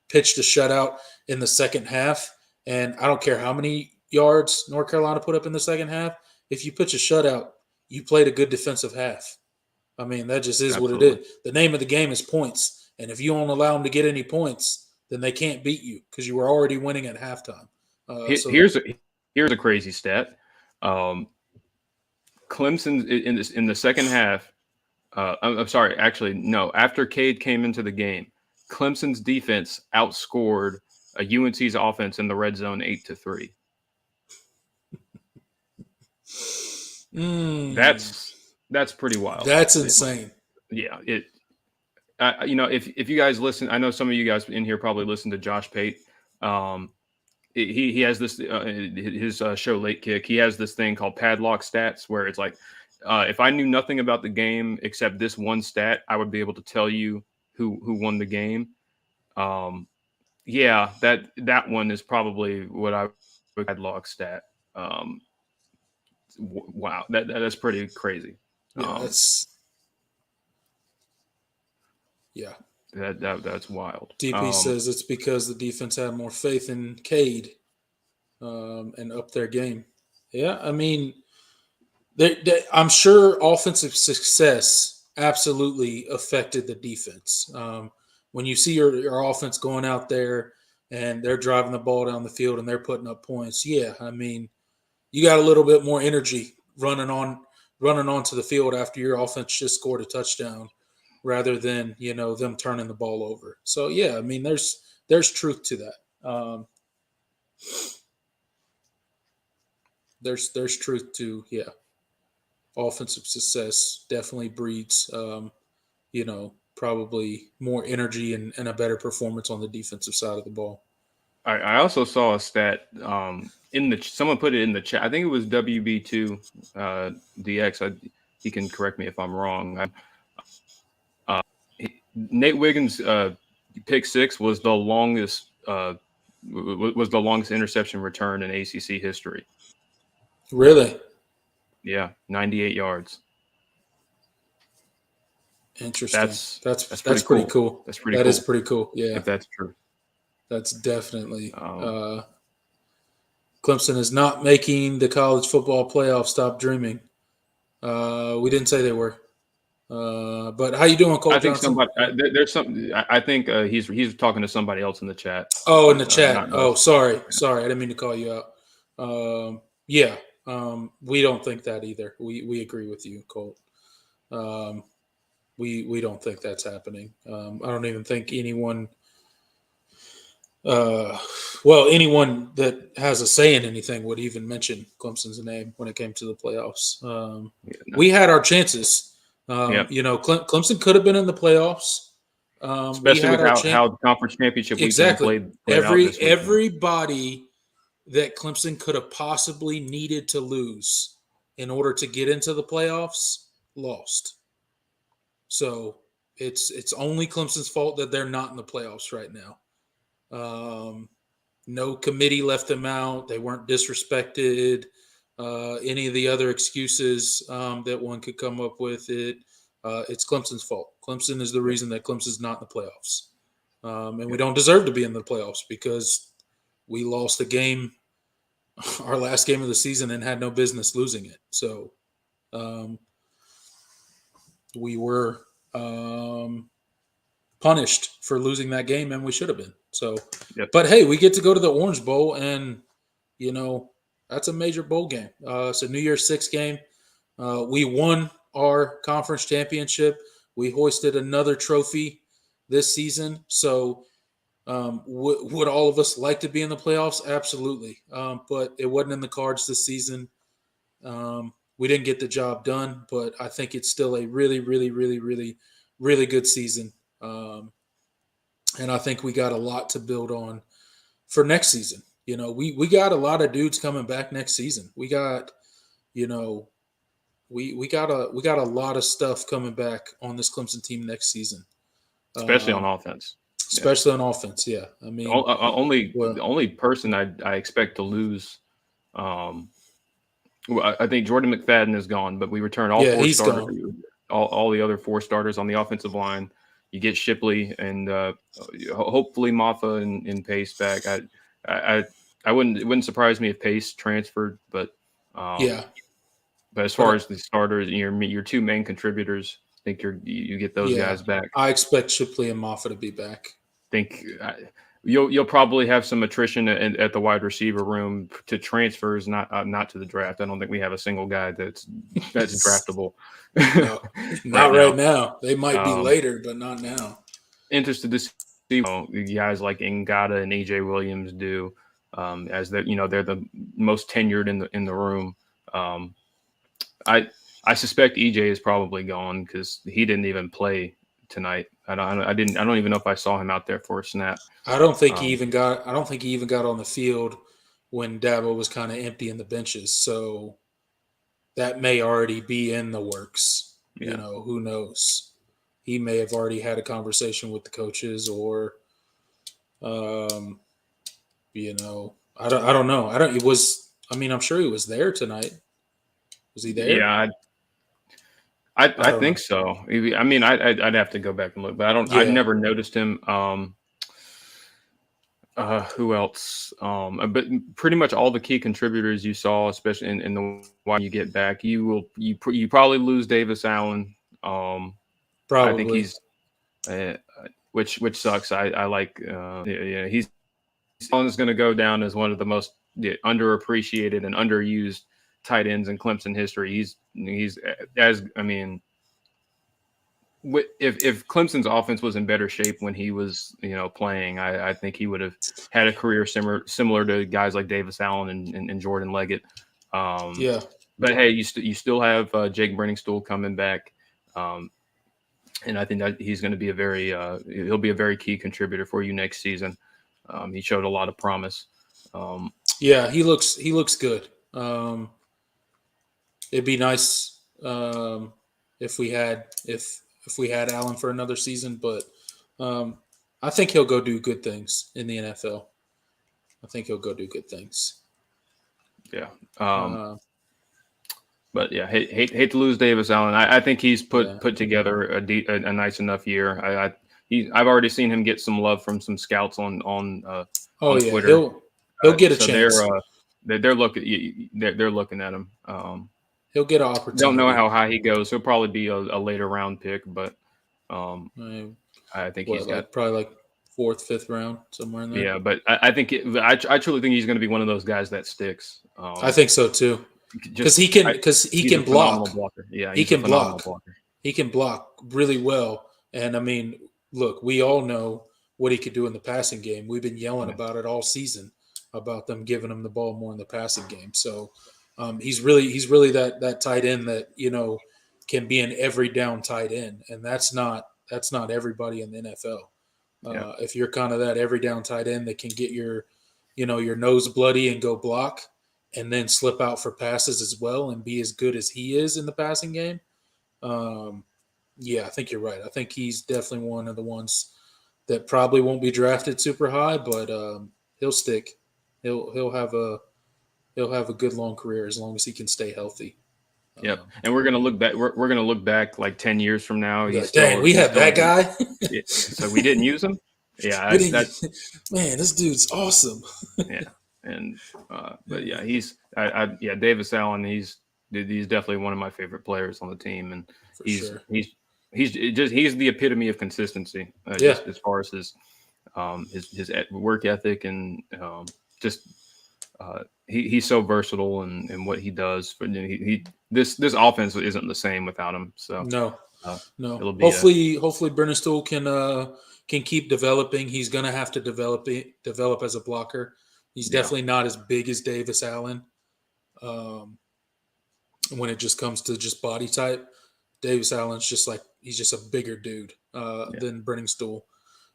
Pitched a shutout in the second half, and I don't care how many yards North Carolina put up in the second half. If you pitch a shutout, you played a good defensive half. I mean, that just is what it is. The name of the game is points, and if you don't allow them to get any points, then they can't beat you, because you were already winning at halftime. Here's a crazy stat. Clemson in the second half. I'm sorry. Actually, no. After Cade came into the game, Clemson's defense outscored UNC's offense in the red zone 8-3. That's pretty wild. That's insane. Yeah, if you guys listen, I know some of you guys in here probably listen to Josh Pate. He has this his show Late Kick. He has this thing called Padlock Stats, where it's like, if I knew nothing about the game except this one stat, I would be able to tell you who won the game. Yeah, that one is probably what I would Padlock stat. Wow, that's pretty crazy. Yeah, that's wild. DP says it's because the defense had more faith in Cade and upped their game. Yeah, I mean, I'm sure offensive success absolutely affected the defense. When you see your offense going out there and they're driving the ball down the field and they're putting up points, yeah, I mean, you got a little bit more energy running onto the field after your offense just scored a touchdown, rather than them turning the ball over. So yeah, I mean, there's truth to that. There's truth to offensive success definitely breeds probably more energy and a better performance on the defensive side of the ball. I also saw a stat someone put it in the chat. I think it was WB2 DX. He can correct me if I'm wrong. Nate Wiggins' pick six was the longest interception return in ACC history. Really? Yeah, 98 yards. Interesting. That's pretty cool. That's pretty. That is pretty cool. Yeah, if that's true. That's definitely. Clemson is not making the college football playoff. Stop dreaming. We didn't say they were. But how you doing, Cole I think Johnson? There's something. I think he's talking to somebody else in the chat. Oh, in the chat. Sorry. I didn't mean to call you out. Yeah. We don't think that either. We agree with you, Colt. We don't think that's happening. I don't even think anyone. Anyone that has a say in anything would even mention Clemson's name when it came to the playoffs. We had our chances. Clemson could have been in the playoffs. Especially with how the conference championship exactly played everybody that Clemson could have possibly needed to lose in order to get into the playoffs lost. So it's only Clemson's fault that they're not in the playoffs right now. No committee left them out. They weren't disrespected. Any of the other excuses that one could come up with, it's Clemson's fault. Clemson is the reason that Clemson's not in the playoffs. And we don't deserve to be in the playoffs because we lost the game, our last game of the season, and had no business losing it. So we were punished for losing that game, and we should have been. So, But hey, we get to go to the Orange Bowl, and that's a major bowl game. It's a New Year's Six game. We won our conference championship. We hoisted another trophy this season. So, would all of us like to be in the playoffs? Absolutely. But it wasn't in the cards this season. We didn't get the job done, but I think it's still a really, really, really, really, really good season. And I think we got a lot to build on for next season. We got a lot of dudes coming back next season. We got, we got a lot of stuff coming back on this Clemson team next season. Especially on offense. Especially on offense, yeah. I mean, the only person I expect to lose, I think Jordan McFadden is gone, but we return all four starters, all the other four starters on the offensive line. You get Shipley and hopefully Maffa and Pace back. It wouldn't surprise me if Pace transferred, but But as far as the starters, your two main contributors, I think you get those guys back. I expect Shipley and Maffa to be back. You'll probably have some attrition at the wide receiver room to transfers, not to the draft. I don't think we have a single guy that's draftable. No, not right now. They might be later, but not now. Interested to see guys like Ngata and AJ Williams do, as they're the most tenured in the room. I suspect EJ is probably gone because he didn't even play tonight. I don't even know if I saw him out there for a snap. I don't think he even got on the field when Dabo was kind of emptying the benches. So that may already be in the works. Yeah. You know, who knows? He may have already had a conversation with the coaches, or, you know, I don't know. I'm sure he was there tonight. Was he there? Yeah, I think so. I mean, I'd have to go back and look, but I've never noticed him. Who else? But pretty much all the key contributors you saw, especially in the when you get back, you probably lose Davis Allen. Probably. I think he's, which sucks. I like, he's going to go down as one of the most underappreciated and underused tight ends in Clemson history. He's if Clemson's offense was in better shape when he was, playing, I think he would have had a career similar to guys like Davis Allen and Jordan Leggett. But hey, you still have Jake Brenningstool coming back, and I think that he's going to be he'll be a very key contributor for you next season. He showed a lot of promise. He looks good. It'd be nice if we had Allen for another season, but I think he'll go do good things in the NFL. I think he'll go do good things. Yeah. But yeah, hate to lose Davis Allen. I think he's put together a nice enough year. I've already seen him get some love from some scouts on Twitter. He'll get a chance. They're looking at him. He'll get an opportunity. Don't know how high he goes. He'll probably be a later round pick, but I think he's got probably like 4th, 5th round, somewhere in there. Yeah, but I think I truly think he's going to be one of those guys that sticks. I think so too. Because he can block. Yeah, he can block. He can block really well. And I mean, look, we all know what he could do in the passing game. We've been yelling about it all season, about them giving him the ball more in the passing game. So he's really that tight end that, can be an every down tight end, and that's not everybody in the NFL. If you're kind of that every down tight end that can get your nose bloody and go block, and then slip out for passes as well and be as good as he is in the passing game. I think you're right. I think he's definitely one of the ones that probably won't be drafted super high, but he'll stick. He'll have a good long career as long as he can stay healthy. Yep. And we're gonna look back. We're gonna look back like 10 years from now. Dang, we had that guy. So we didn't use him. Yeah, man, this dude's awesome. Yeah. And but yeah, Davis Allen. He's definitely one of my favorite players on the team, and he's the epitome of consistency. Just as far as his work ethic and he's so versatile in what he does. But this offense isn't the same without him. So no. Hopefully Brenningstool can keep developing. He's gonna have to develop as a blocker. He's definitely not as big as Davis Allen. When it just comes to just body type, Davis Allen's he's just a bigger dude than Brenningstool.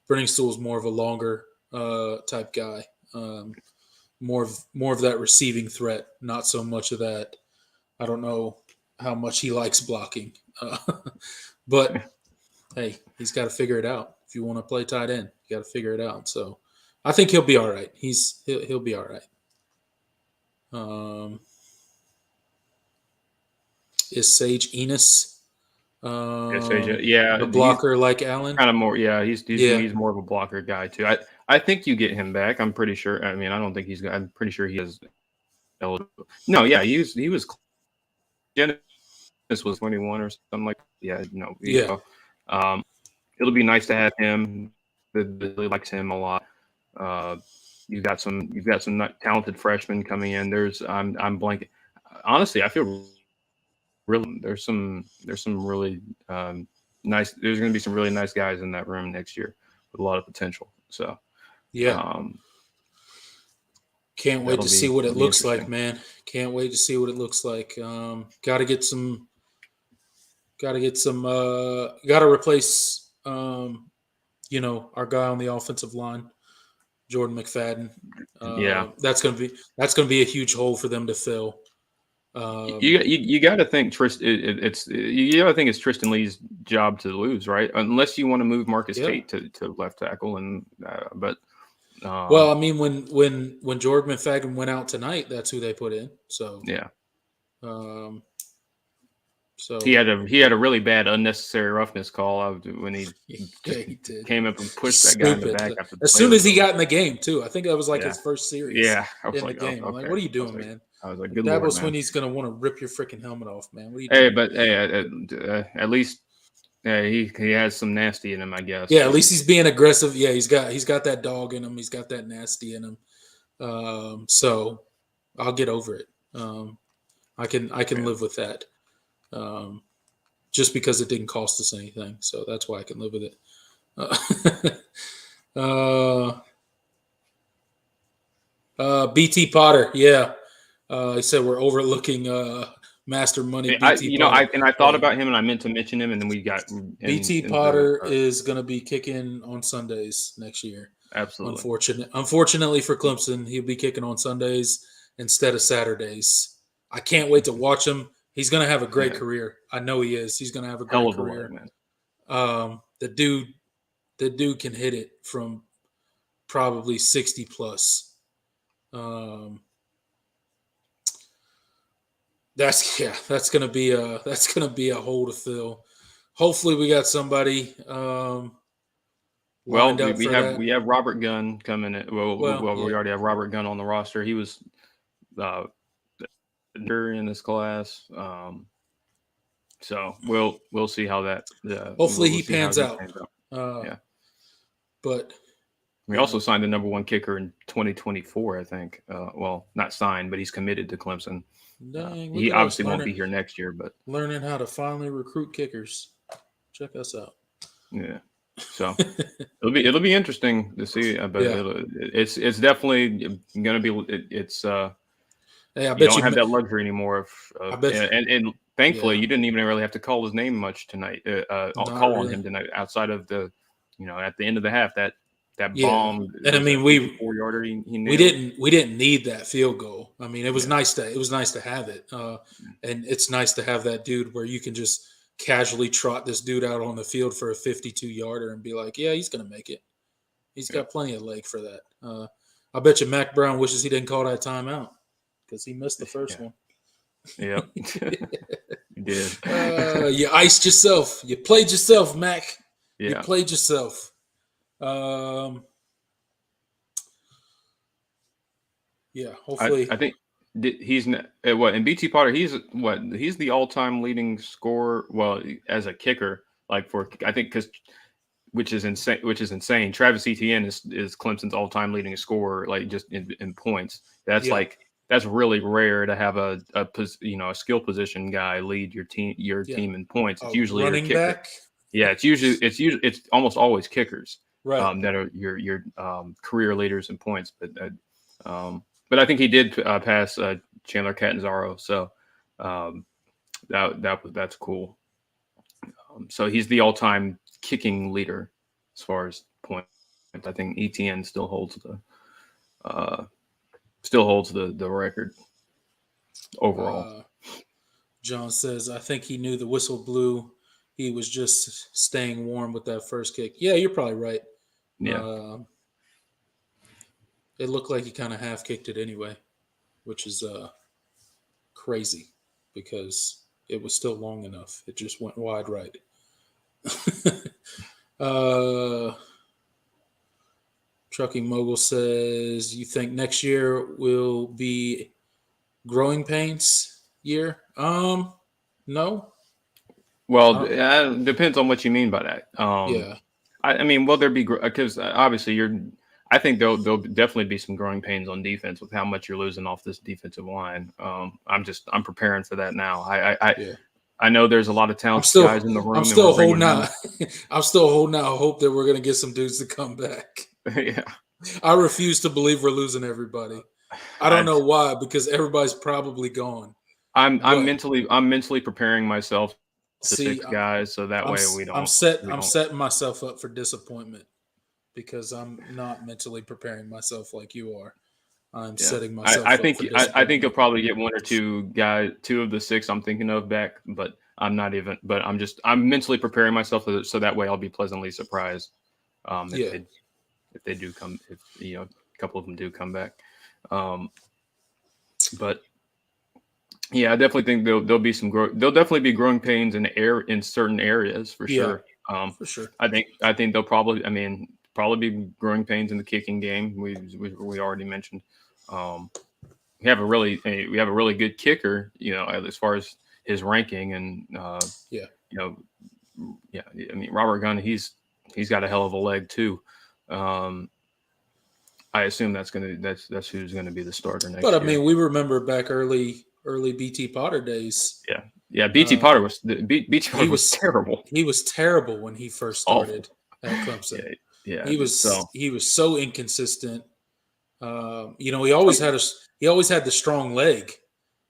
Brenningstool is more of a longer type guy, more of that receiving threat, not so much of that. I don't know how much he likes blocking, but hey, he's got to figure it out. If you want to play tight end, you got to figure it out. So I think he'll be all right. He'll be all right. Is Sage Enos a blocker like Allen? Kind of more, he's more of a blocker guy too. I think you get him back. I'm pretty sure. I mean, I don't think I'm pretty sure he is eligible. No, he was Genesis was 21 or something like that. It'll be nice to have him. Really likes him a lot. You've got some talented freshmen coming in. I'm blanking. Honestly, I feel really there's some really nice. There's going to be some really nice guys in that room next year with a lot of potential. So Can't wait to see what it looks like, man. Can't wait to see what it looks like. Got to replace, our guy on the offensive line, Jordan McFadden. That's gonna be a huge hole for them to fill. You got to think you got to think it's Tristan Lee's job to lose, right? Unless you want to move Marcus Tate to left tackle, and well, I mean, when Jordan McFadden went out tonight, that's who they put in. So yeah. So he had a really bad unnecessary roughness call when he did. Came up and pushed that guy in the back. As soon as he got in the game, too. I think that was his first series. Yeah, in the game. I'm like, what are you doing, man? I was like, good Dabo Lord, Swinney's gonna want to rip your freaking helmet off, man. What are you doing? At least he has some nasty in him, I guess. Yeah, at least he's being aggressive. Yeah, he's got that dog in him. He's got that nasty in him. So I'll get over it. I can live with that. Just because it didn't cost us anything, so that's why I can live with it. BT Potter, yeah. He said we're overlooking Master Money. I thought about him, and I meant to mention him, and then we got BT Potter is going to be kicking on Sundays next year. Absolutely. Unfortunately for Clemson, he'll be kicking on Sundays instead of Saturdays. I can't wait to watch him. He's going to have a great career. I know he is. He's going to have a great career. Man. The dude can hit it from probably 60 plus. That's going to be a hole to fill. Hopefully we got somebody we have Robert Gunn coming in. We already have Robert Gunn on the roster. He was in this class, so we'll see how that. Hopefully he pans out. But we also signed the number 1 kicker in 2024. I think. Not signed, but he's committed to Clemson. He obviously won't be here next year, but learning how to finally recruit kickers. Check us out. Yeah. So it'll be interesting to see, but it's definitely going to be it's. Hey, I you bet don't you have that luxury anymore. And thankfully, you didn't even really have to call his name much tonight. On him tonight, outside of the, at the end of the half, that bomb. And I mean, 4-yarder. We didn't need that field goal. I mean, it was nice to have it, and it's nice to have that dude where you can just casually trot this dude out on the field for a 52-yarder and be like, yeah, he's gonna make it. He's got plenty of leg for that. I bet you Mac Brown wishes he didn't call that timeout, because he missed the first one. Yeah, you did. You iced yourself. You played yourself, Mac. Yeah. You played yourself. Hopefully. I think he's and BT Potter. He's the all-time leading scorer. Well, as a kicker, which is insane. Travis Etienne is Clemson's all-time leading scorer, just in points. That's really rare to have a skill position guy lead your team in points. It's usually running your kicker. Back. Yeah, it's almost always kickers, right? That are your career leaders in points. But I think he did pass Chandler Catanzaro, so that's cool. So he's the all-time kicking leader as far as points. I think Etienne still holds the record overall. John says, I think he knew the whistle blew. He was just staying warm with that first kick. Yeah, you're probably right. Yeah. It looked like he kind of half kicked it anyway, which is crazy because it was still long enough. It just went wide right. Trucking Mogul says, you think next year will be growing pains year? No. Well, it depends on what you mean by that. Yeah. I mean, will there be, because obviously I think there'll definitely be some growing pains on defense with how much you're losing off this defensive line. I'm preparing for that now. I know there's a lot of talented guys in the room. I'm still holding out hope that we're going to get some dudes to come back. Yeah. I refuse to believe we're losing everybody. I don't know why, because everybody's probably gone. I'm mentally preparing myself to 6 guys, so that way we don't. I'm setting myself up for disappointment because I'm not mentally preparing myself like you are. I'm setting myself. I think you'll probably get 1 or 2 guys, 2 of the 6 I'm thinking of back, but I'm not even. But I'm mentally preparing myself so that way I'll be pleasantly surprised. If they do come, if a couple of them do come back, but. Yeah, I definitely think there'll be there'll definitely be growing pains in certain areas for sure. For sure. I think they'll probably be growing pains in the kicking game. We already mentioned. We have a really good kicker, as far as his ranking and Robert Gunn, he's got a hell of a leg too. I assume that's who's gonna be the starter next year. But we remember back early BT Potter days. Yeah. BT Potter was terrible. He was terrible when he first started at Clemson. Yeah. He was so inconsistent. He always had the strong leg.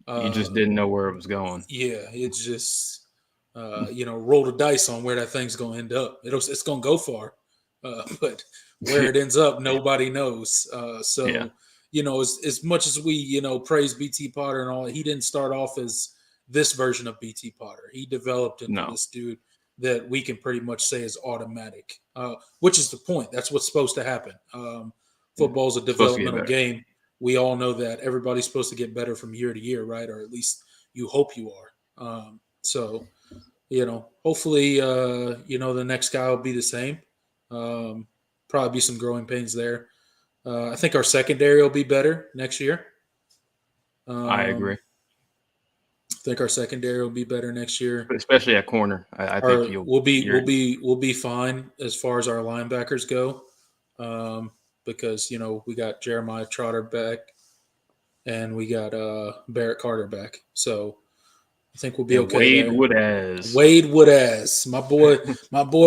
You just didn't know where it was going. Yeah, it's just roll the dice on where that thing's going to end up. It's going to go far, but where it ends up, nobody knows. As much as we, praise BT Potter and all, he didn't start off as this version of BT Potter. He developed into this dude that we can pretty much say is automatic, which is the point. That's what's supposed to happen. Football's a developmental game. We all know that. Everybody's supposed to get better from year to year, right? Or at least you hope you are. Hopefully, the next guy will be the same. Probably be some growing pains there. I think our secondary will be better next year. I agree. I think our secondary will be better next year, especially at corner. I think we'll be fine as far as our linebackers go, because we got Jeremiah Trotter back, and we got Barrett Carter back. So I think we'll be okay. Wade Woodaz, my boy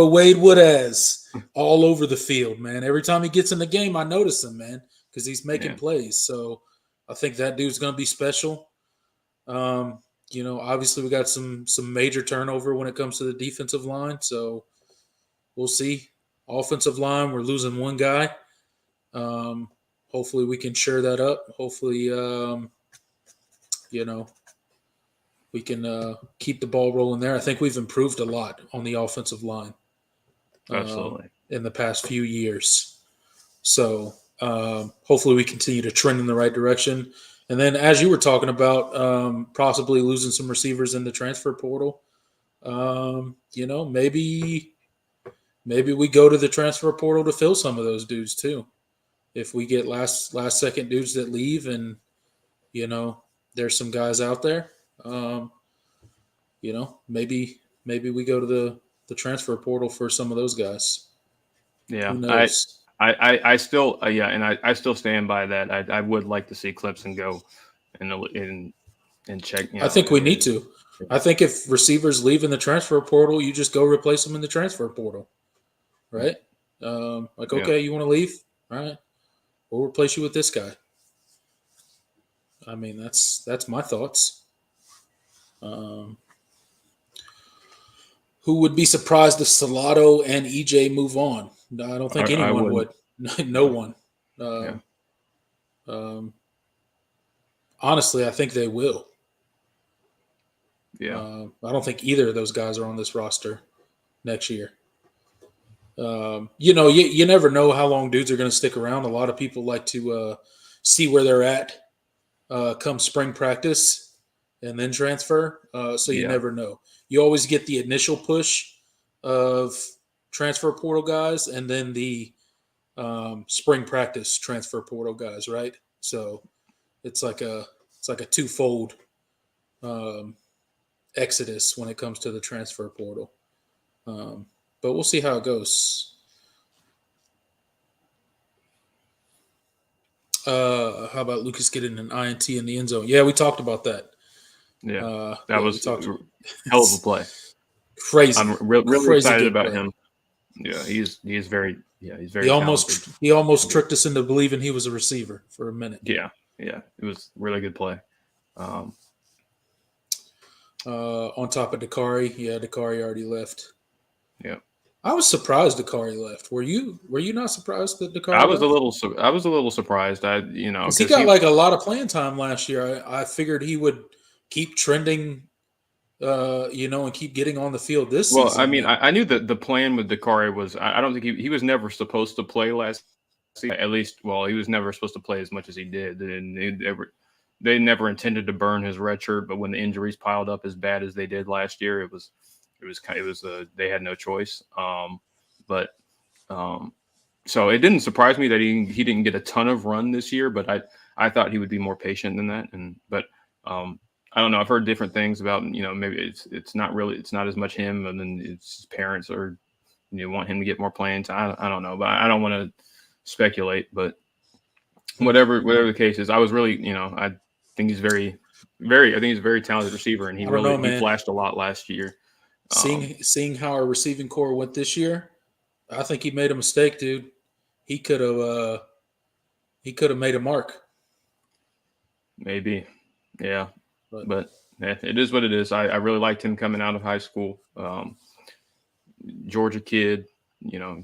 Wade Woodaz. All over the field, man. Every time he gets in the game, I notice him, man, because he's making plays. So I think that dude's going to be special. Obviously we got some major turnover when it comes to the defensive line. So we'll see. Offensive line, we're losing 1 guy. Hopefully we can shore that up. Hopefully, we can keep the ball rolling there. I think we've improved a lot on the offensive line. Absolutely. In the past few years. So hopefully we continue to trend in the right direction. And then as you were talking about possibly losing some receivers in the transfer portal, maybe we go to the transfer portal to fill some of those dudes too. If we get last second dudes that leave and, there's some guys out there, maybe we go to the transfer portal for some of those guys. Yeah, I still and I still stand by that. I would like to see Clemson go and check. I think we need to. I think if receivers leave in the transfer portal, you just go replace them in the transfer portal, right? You want to leave? All right, we'll replace you with this guy. That's my thoughts. Who would be surprised if Salato and EJ move on? I don't think anyone would. No one. Honestly, I think they will. Yeah. I don't think either of those guys are on this roster next year. You never know how long dudes are going to stick around. A lot of people like to see where they're at come spring practice and then transfer. So you never know. You always get the initial push of transfer portal guys and then the spring practice transfer portal guys, right? So it's like a twofold exodus when it comes to the transfer portal. But we'll see how it goes. How about Lucas getting an INT in the end zone? Yeah, we talked about that. Yeah, that was a hell of a play. Crazy. I'm really excited about him. Yeah, he's very. Yeah, he's very. He almost tricked us into believing he was a receiver for a minute. Yeah, Yeah, it was really good play. On top of Dakari, Dakari already left. Yeah, I was surprised Dakari left. Were you not surprised that Dakari I was left? I was a little surprised. Because he got like a lot of playing time last year. I figured he would keep trending, and keep getting on the field this well, season. I mean, I knew that the plan with Dakari was I don't think he was never supposed to play last season. At least, well, he was never supposed to play as much as he did, and they never intended to burn his red shirt. But when the injuries piled up as bad as they did last year, they had no choice. So it didn't surprise me that he didn't get a ton of run this year, but I thought he would be more patient than that. But I don't know. I've heard different things about maybe it's not as much him, and then it's his parents or want him to get more playing time. I don't know, but I don't want to speculate. But whatever the case is, I was really I think he's very I think he's a very talented receiver, and he flashed a lot last year. Seeing how our receiving core went this year, I think he made a mistake, dude. He could have made a mark. Maybe, yeah, but it is what it is. I really liked him coming out of high school. Georgia kid,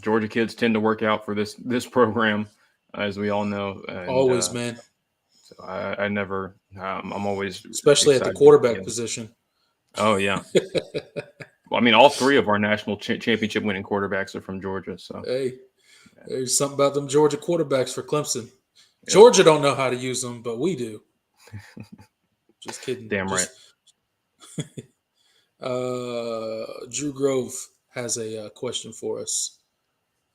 Georgia kids tend to work out for this program, as we all know. And, always, man. So I'm always especially at the quarterback position. Oh yeah. Well, I mean, all three of our national championship winning quarterbacks are from Georgia. So hey, there's something about them Georgia quarterbacks for Clemson. Yeah. Georgia don't know how to use them, but we do. Just kidding. Damn right. Drew Grove has a question for us.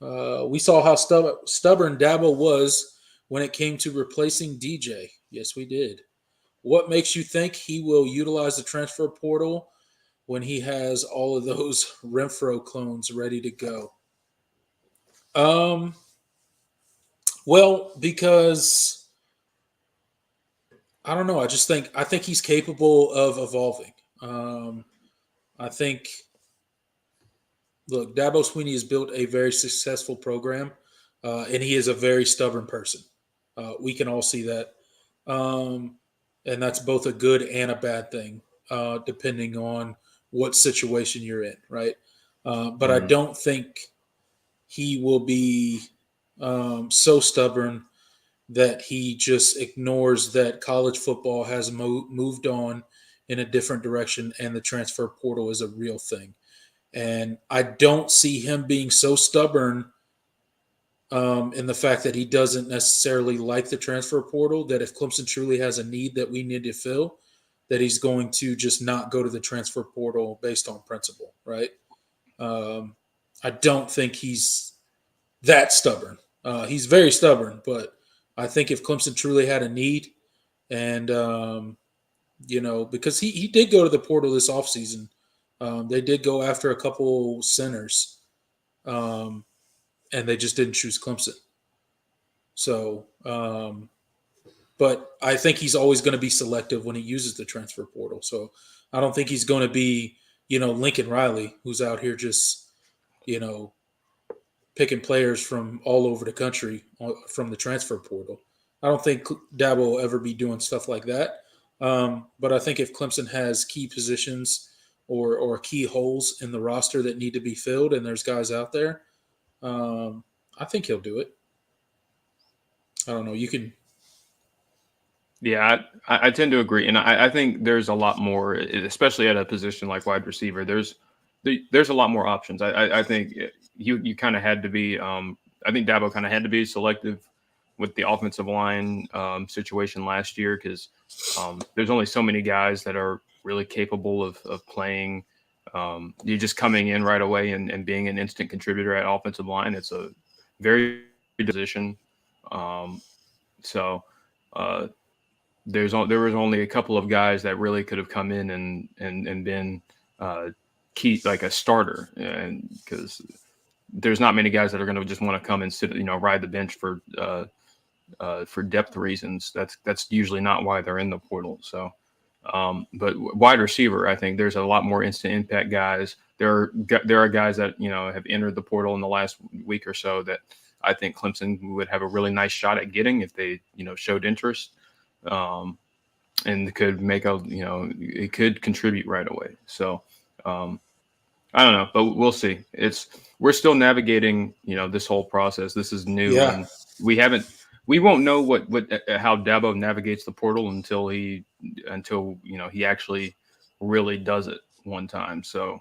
We saw how stubborn Dabo was when it came to replacing DJ. Yes, we did. What makes you think he will utilize the transfer portal when he has all of those Renfro clones ready to go? Well, because I don't know. I think he's capable of evolving. I think, look, Dabo Swinney has built a very successful program, and he is a very stubborn person. We can all see that. And that's both a good and a bad thing, depending on what situation you're in, right? But I don't think he will be so stubborn that he just ignores that college football has moved on in a different direction and the transfer portal is a real thing. And I don't see him being so stubborn in the fact that he doesn't necessarily like the transfer portal, that if Clemson truly has a need that we need to fill, that he's going to just not go to the transfer portal based on principle, right? I don't think he's that stubborn. He's very stubborn, but I think if Clemson truly had a need and, because he did go to the portal this offseason. They did go after a couple centers, and they just didn't choose Clemson. So, but I think he's always going to be selective when he uses the transfer portal. So I don't think he's going to be, Lincoln Riley, who's out here just, picking players from all over the country from the transfer portal. I don't think Dabo will ever be doing stuff like that. But I think if Clemson has key positions or key holes in the roster that need to be filled and there's guys out there, I think he'll do it. I don't know. You can. Yeah, I tend to agree. And I think there's a lot more, especially at a position like wide receiver. There's a lot more options. I think you kind of had to be I think Dabo kind of had to be selective with the offensive line situation last year because there's only so many guys that are really capable of playing. You're just coming in right away and being an instant contributor at offensive line. It's a very good position. There was only a couple of guys that really could have come in and been key, like a starter, and because there's not many guys that are going to just want to come and sit, ride the bench for depth reasons. That's usually not why they're in the portal. So, but wide receiver, I think there's a lot more instant impact guys. There are guys that have entered the portal in the last week or so that I think Clemson would have a really nice shot at getting if they showed interest. and could make it could contribute right away. So I don't know, but we'll see. We're still navigating, this whole process. This is new, and we won't know what how Dabo navigates the portal until he actually really does it one time. So,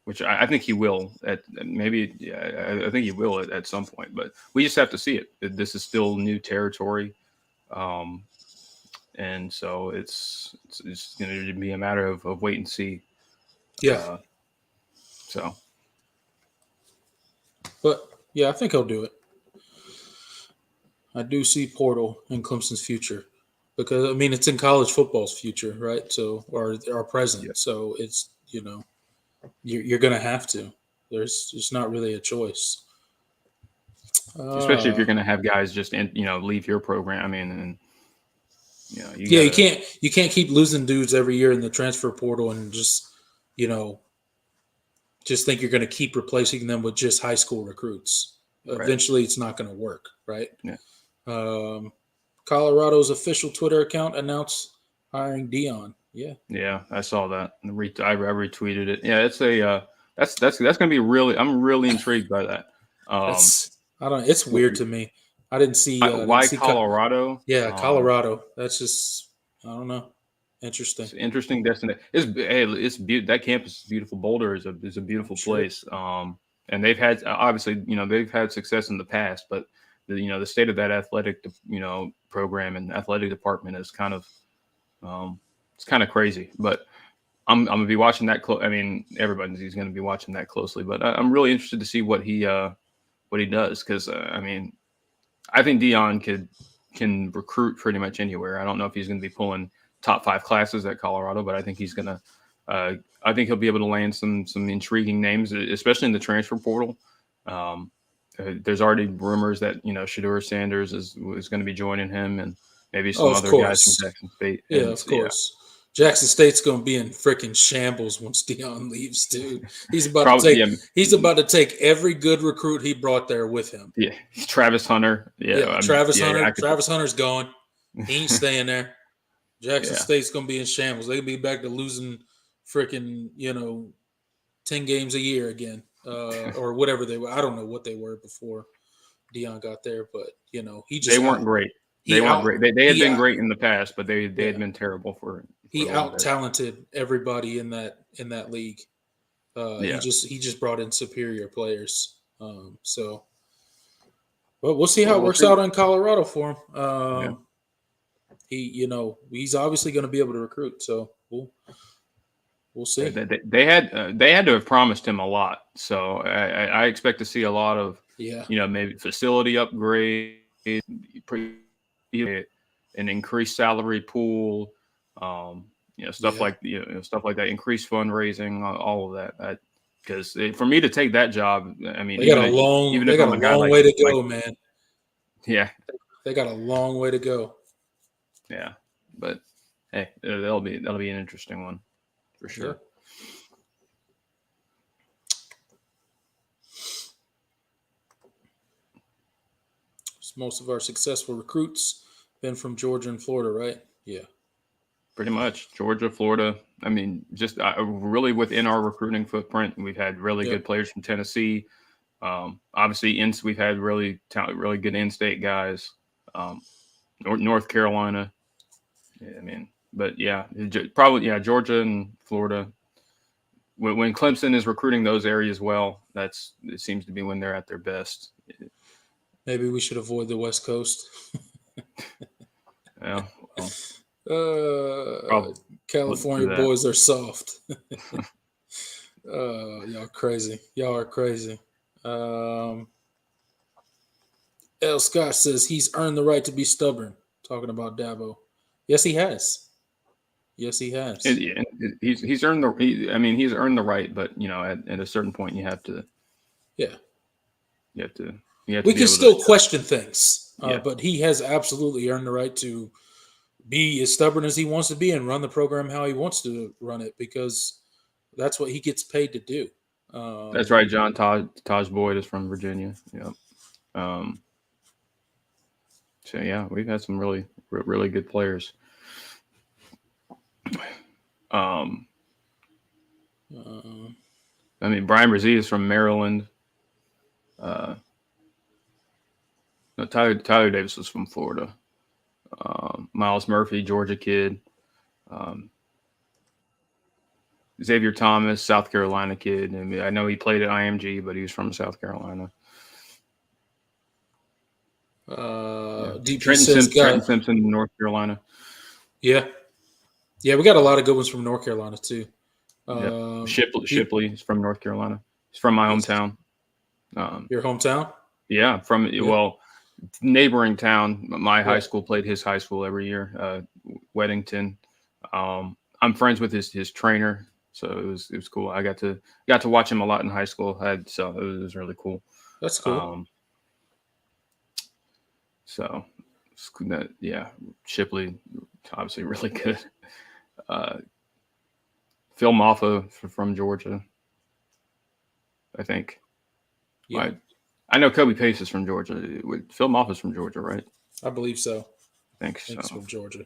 which I think he will I think he will at some point, but we just have to see it. This is still new territory. And so it's going to be a matter of wait and see. Yeah. So. But yeah, I think he'll do it. I do see portal in Clemson's future because it's in college football's future, right? So or our present. Yeah. So it's you're going to have to. There's not really a choice. Especially if you're going to have guys just leave your program. You can't keep losing dudes every year in the transfer portal and just think you're going to keep replacing them with just high school recruits. Right. Eventually, it's not going to work, right? Yeah. Colorado's official Twitter account announced hiring Deion. Yeah. Yeah, I saw that. I retweeted it. Yeah, it's that's going to be really. I'm really intrigued by that. It's weird to me. I didn't see why Colorado. Colorado. That's just I don't know. Interesting. It's an interesting destination. It's that campus is beautiful. Boulder is a beautiful place. And they've had obviously they've had success in the past, but the state of that athletic program and athletic department is kind of it's kind of crazy. But I'm gonna be watching that. Everybody's going to be watching that closely. But I'm really interested to see what he does because I think Deion can recruit pretty much anywhere. I don't know if he's going to be pulling top 5 classes at Colorado, but I think he's going to. I think he'll be able to land some intriguing names, especially in the transfer portal. There's already rumors that Shedeur Sanders is going to be joining him, and maybe some other guys from Jackson State. Yeah, of course. Yeah. Jackson State's going to be in freaking shambles once Deion leaves, dude. He's about to take every good recruit he brought there with him. Yeah, Travis Hunter. Yeah, Travis Hunter. Travis Hunter's going. He ain't staying there. Jackson State's going to be in shambles. They'll be back to losing freaking 10 games a year again, or whatever they were. I don't know what they were before Deion got there, but they weren't great. They weren't great. They had been great in the past, but they had been terrible for. He out-talented everybody in that league. He just brought in superior players. So, but we'll see how it works out in Colorado for him. He's obviously going to be able to recruit. So we'll see. They had to have promised him a lot. So I expect to see a lot of maybe facility upgrade, an increased salary pool. Stuff like that, increased fundraising, all of that. Because for me to take that job, they got a long way to go, man. Yeah, they got a long way to go. Yeah, but hey, that'll be an interesting one for sure. Yeah. Most of our successful recruits been from Georgia and Florida, right? Yeah. Pretty much Georgia, Florida. Just really within our recruiting footprint, we've had really good players from Tennessee. Obviously, we've had really good in-state guys. North Carolina. Georgia and Florida. When Clemson is recruiting those areas well, it seems to be when they're at their best. Maybe we should avoid the West Coast. Yeah. California boys are soft. Y'all crazy. Y'all are crazy. L. Scott says he's earned the right to be stubborn. Talking about Dabo. Yes, he has. Yes, he has. He's earned he's earned the right, but at a certain point you have to. Yeah. You have to. We can still question things, but he has absolutely earned the right to be as stubborn as he wants to be and run the program how he wants to run it because that's what he gets paid to do. That's right, John. Taj Boyd is from Virginia. Yeah. So yeah, we've had some really good players. I mean, Brian Brzee is from Maryland. No, Tyler Davis was from Florida. Miles Murphy, Georgia kid. Xavier Thomas, South Carolina kid. I mean, I know he played at IMG, but he was from South Carolina. Trenton Simpson, North Carolina. Yeah, we got a lot of good ones from North Carolina too. Shipley is from North Carolina. He's from my hometown. Your hometown? Yeah, well, neighboring town. My high school played his high school every year. Weddington. I'm friends with his trainer, so it was cool. I got to watch him a lot in high school. So it was really cool. That's cool. So yeah, Shipley obviously really good. Phil Moffa from Georgia, I think. Yeah. I know Kobe Pace is from Georgia. Phil Moffa's from Georgia, right? I believe so. I think so. He's from Georgia.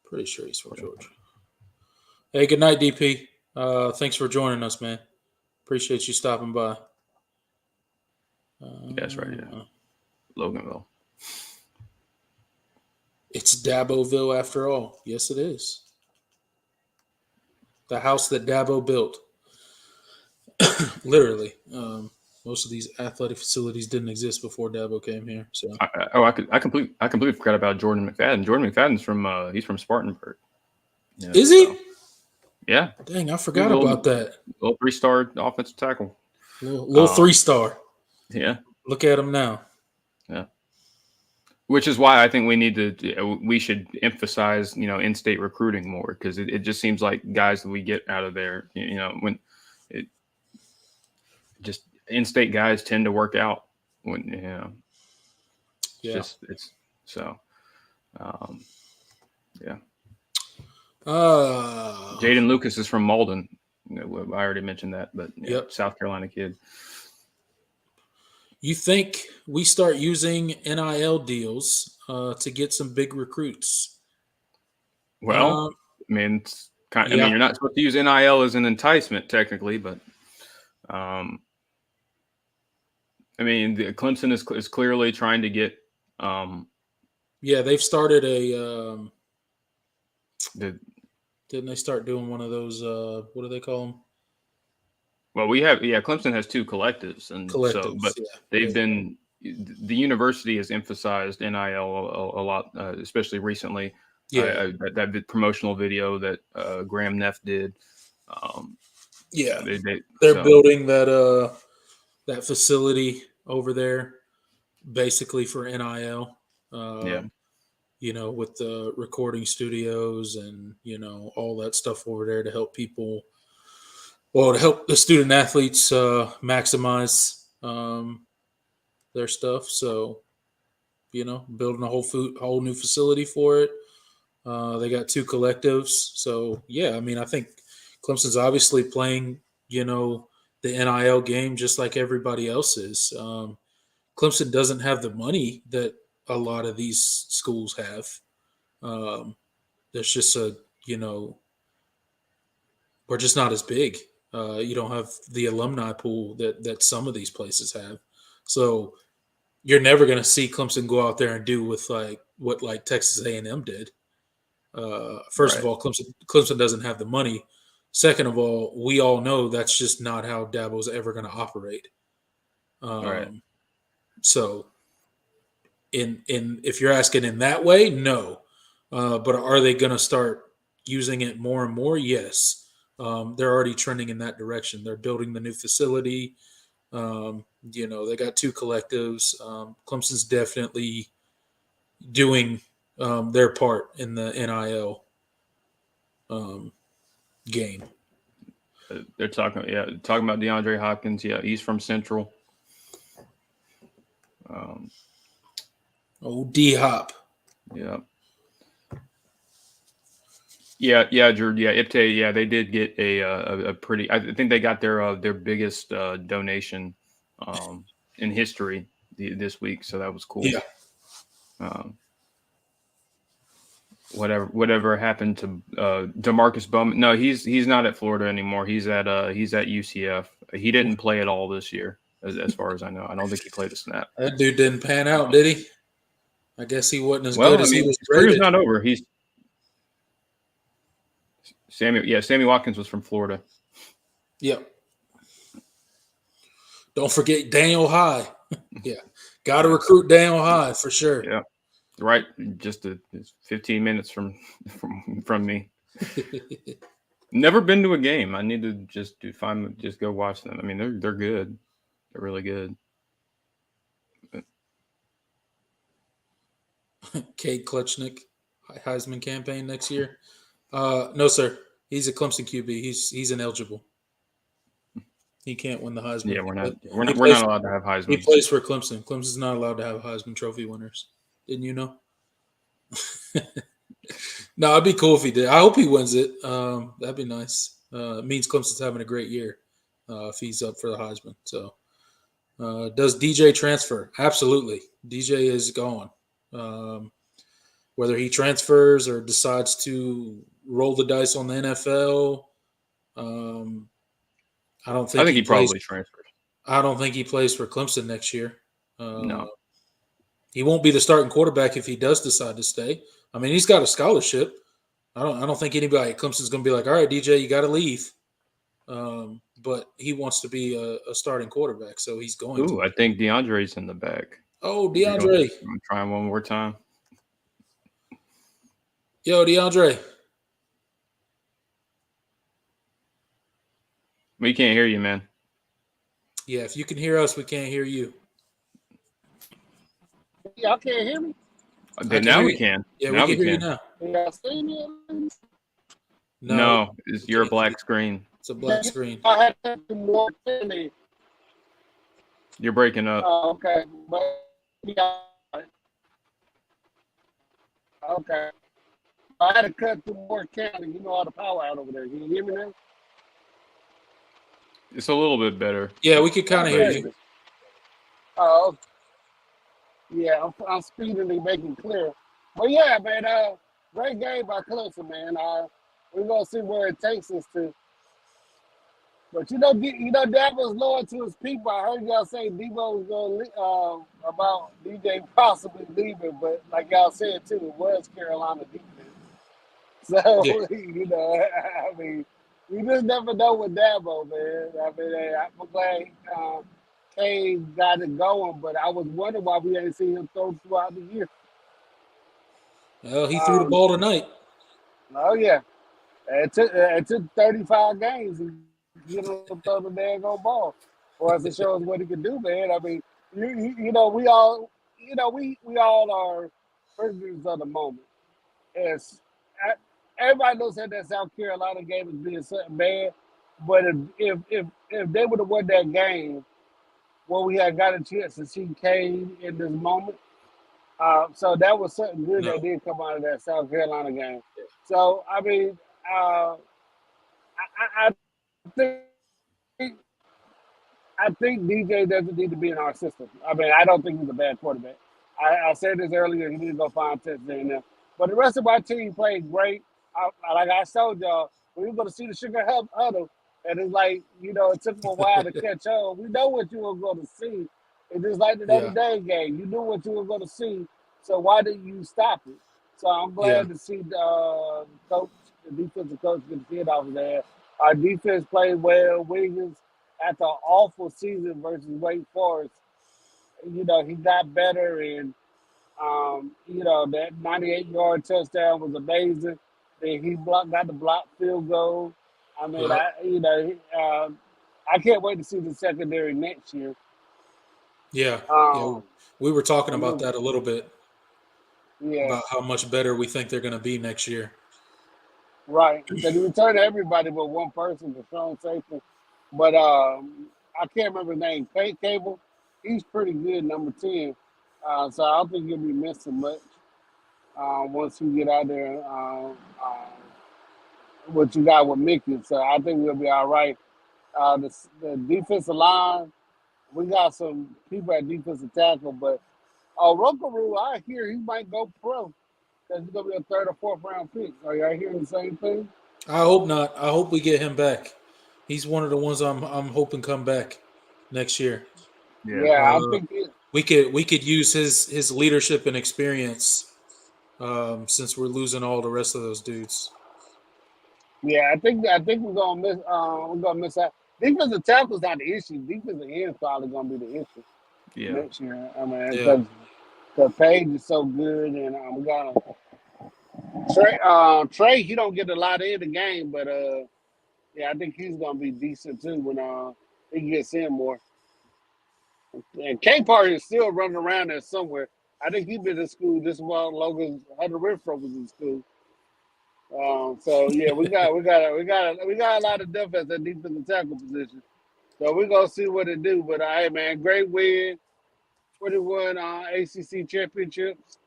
Pretty sure he's from Georgia. Hey, good night, DP. Thanks for joining us, man. Appreciate you stopping by. That's right, yeah. Loganville. It's Daboville after all. Yes, it is. The house that Dabo built. Literally. Most of these athletic facilities didn't exist before Dabo came here. So I completely forgot about Jordan McFadden. Jordan McFadden's he's from Spartanburg. Yeah, is he? Yeah. Dang, I forgot about that. Little 3-star offensive tackle. Little 3-star. Yeah. Look at him now. Yeah. Which is why I think we should emphasize, in-state recruiting more, because it just seems like guys that we get out of there, when it just in-state guys tend to work out when, yeah. Jaden Lucas is from Malden. I already mentioned that, but South Carolina kid. You think we start using NIL deals to get some big recruits? Well, I mean, you're not supposed to use NIL as an enticement technically, but I mean, Clemson is clearly trying to get. They've started didn't they start doing one of those? What do they call them? Well, Clemson has 2 collectives, and they've been. The university has emphasized NIL a lot, especially recently. Yeah, that promotional video that Graham Neff did. They're building that facility over there, basically for NIL. With the recording studios and all that stuff over there to help people. Well, to help the student athletes maximize their stuff. So, building a whole new facility for it. They got 2 collectives. So, yeah, I mean, I think Clemson's obviously playing, the NIL game just like everybody else is. Clemson doesn't have the money that a lot of these schools have. There's just we're just not as big. You don't have the alumni pool that some of these places have. So you're never going to see Clemson go out there and do with what Texas A&M did. First of all, Clemson doesn't have the money. Second of all, we all know that's just not how Dabo's ever going to operate. So if you're asking in that way, no. But are they going to start using it more and more? Yes. They're already trending in that direction. They're building the new facility. They got 2 collectives. Clemson's definitely doing their part in the NIL game. They're talking about DeAndre Hopkins. Yeah, he's from Central. D-Hop. Yeah. Yeah, Drew. Yeah, Ipte. Yeah, they did get a pretty. I think they got their biggest donation in history this week. So that was cool. Whatever happened to DeMarcus Bowman? No, he's not at Florida anymore. He's at UCF. He didn't play at all this year, as far as I know. I don't think he played a snap. That dude didn't pan out, did he? I guess he wasn't as Well, good as he was his career's rated. not over. Sammy Watkins was from Florida. Yep. Don't forget Daniel High. Yeah. Got to recruit Daniel High for sure. Yeah. Right. Just 15 minutes from me. Never been to a game. I need to just go watch them. I mean, they're good. They're really good. Cade Klutchnik, Heisman campaign next year. No, sir. He's a Clemson QB. He's ineligible. He can't win the Heisman. Yeah, we're not allowed to have Heisman. He plays for Clemson. Clemson's not allowed to have Heisman Trophy winners. Didn't you know? No, it'd be cool if he did. I hope he wins it. That'd be nice. It means Clemson's having a great year if he's up for the Heisman. So, does DJ transfer? Absolutely. DJ is gone. Whether he transfers or decides to roll the dice on the NFL, I think he probably transfers. I don't think he plays for Clemson next year. No. He won't be the starting quarterback if he does decide to stay. I mean, he's got a scholarship. I don't think anybody at Clemson's going to be like, all right, DJ, you got to leave. But he wants to be a starting quarterback, so he's going to. I think DeAndre's in the back. Oh, DeAndre. I'm trying one more time. Yo, DeAndre. We can't hear you, man. Yeah, if you can hear us, we can't hear you. Y'all can't hear me? Now we can. Yeah, now we can hear you now. Y'all see me? No, it's your black screen. It's a black screen. I had to more clearly. You're breaking up. Okay. But, yeah. Okay. I had to cut through more county. You know all the power out over there. Can you hear me now? It's a little bit better. Yeah, we could kind of hear you. Oh, yeah, I'm speedily making clear. But yeah, man, great game by Clemson, man. We're gonna see where it takes us to. But you know, Dabo's loyal to his people. I heard y'all say Debo was gonna about DJ possibly leaving, but like y'all said too, it was Carolina defense. So you know, I mean, you just never know with Dabo, man. I mean, I'm glad Cade got it going, but I was wondering why we ain't seen him throw throughout the year. Well, he threw the ball tonight. Oh yeah, it took 35 games to get him to throw the daggone ball for us to show us what he can do, man. I mean, we all are prisoners of the moment. Everybody knows that South Carolina game is being something bad, but if they would have won that game, well, we had got a chance to see Cade in this moment. So that was something good that did come out of that South Carolina game. So I mean, I think DJ doesn't need to be in our system. I mean, I don't think he's a bad quarterback. I said this earlier. He need to go find touchdown now. But the rest of my team played great. Like I told y'all, we were going to see the sugar huddle, and it's like, it took them a while to catch on. We know what you were going to see. It's just like the Notre Dame game. You knew what you were going to see, so why didn't you stop it? So I'm glad to see the defensive coach, get the kid off of there. Our defense played well. Wiggins, after an awful season versus Wake Forest, he got better, and that 98-yard touchdown was amazing. Then he got the blocked field goal. I mean, I can't wait to see the secondary next year. Yeah, we were talking about that a little bit. Yeah, about how much better we think they're going to be next year. Right, because he returned to everybody but one person, the strong safety. But I can't remember his name. Cable, he's pretty good, number 10. So I don't think he'll be missing much once we get out there. What you got with Mickey, so I think we'll be all right. The defensive line, we got some people at defensive tackle, but Oh, Rokaru, I hear he might go pro because he's gonna be a 3rd or 4th round pick. Are y'all hearing the same thing? I hope not. I hope we get him back. He's one of the ones I'm hoping come back next year. Yeah, I'm thinking we could use his leadership and experience since we're losing all the rest of those dudes. Yeah, I think we're gonna miss out. Defensive tackle's not the issue. Defensive end's probably gonna be the issue next year. I mean, because Page is so good, and we got Trey. He don't get a lot in the game, but yeah, I think he's gonna be decent too when he gets in more. And K Party is still running around there somewhere. I think he's been in school just while Logan Hunter Renfro was in school. So yeah, we got a lot of depth at the defensive tackle position. So we're gonna see what it do. But hey man, great win. 21 ACC championships.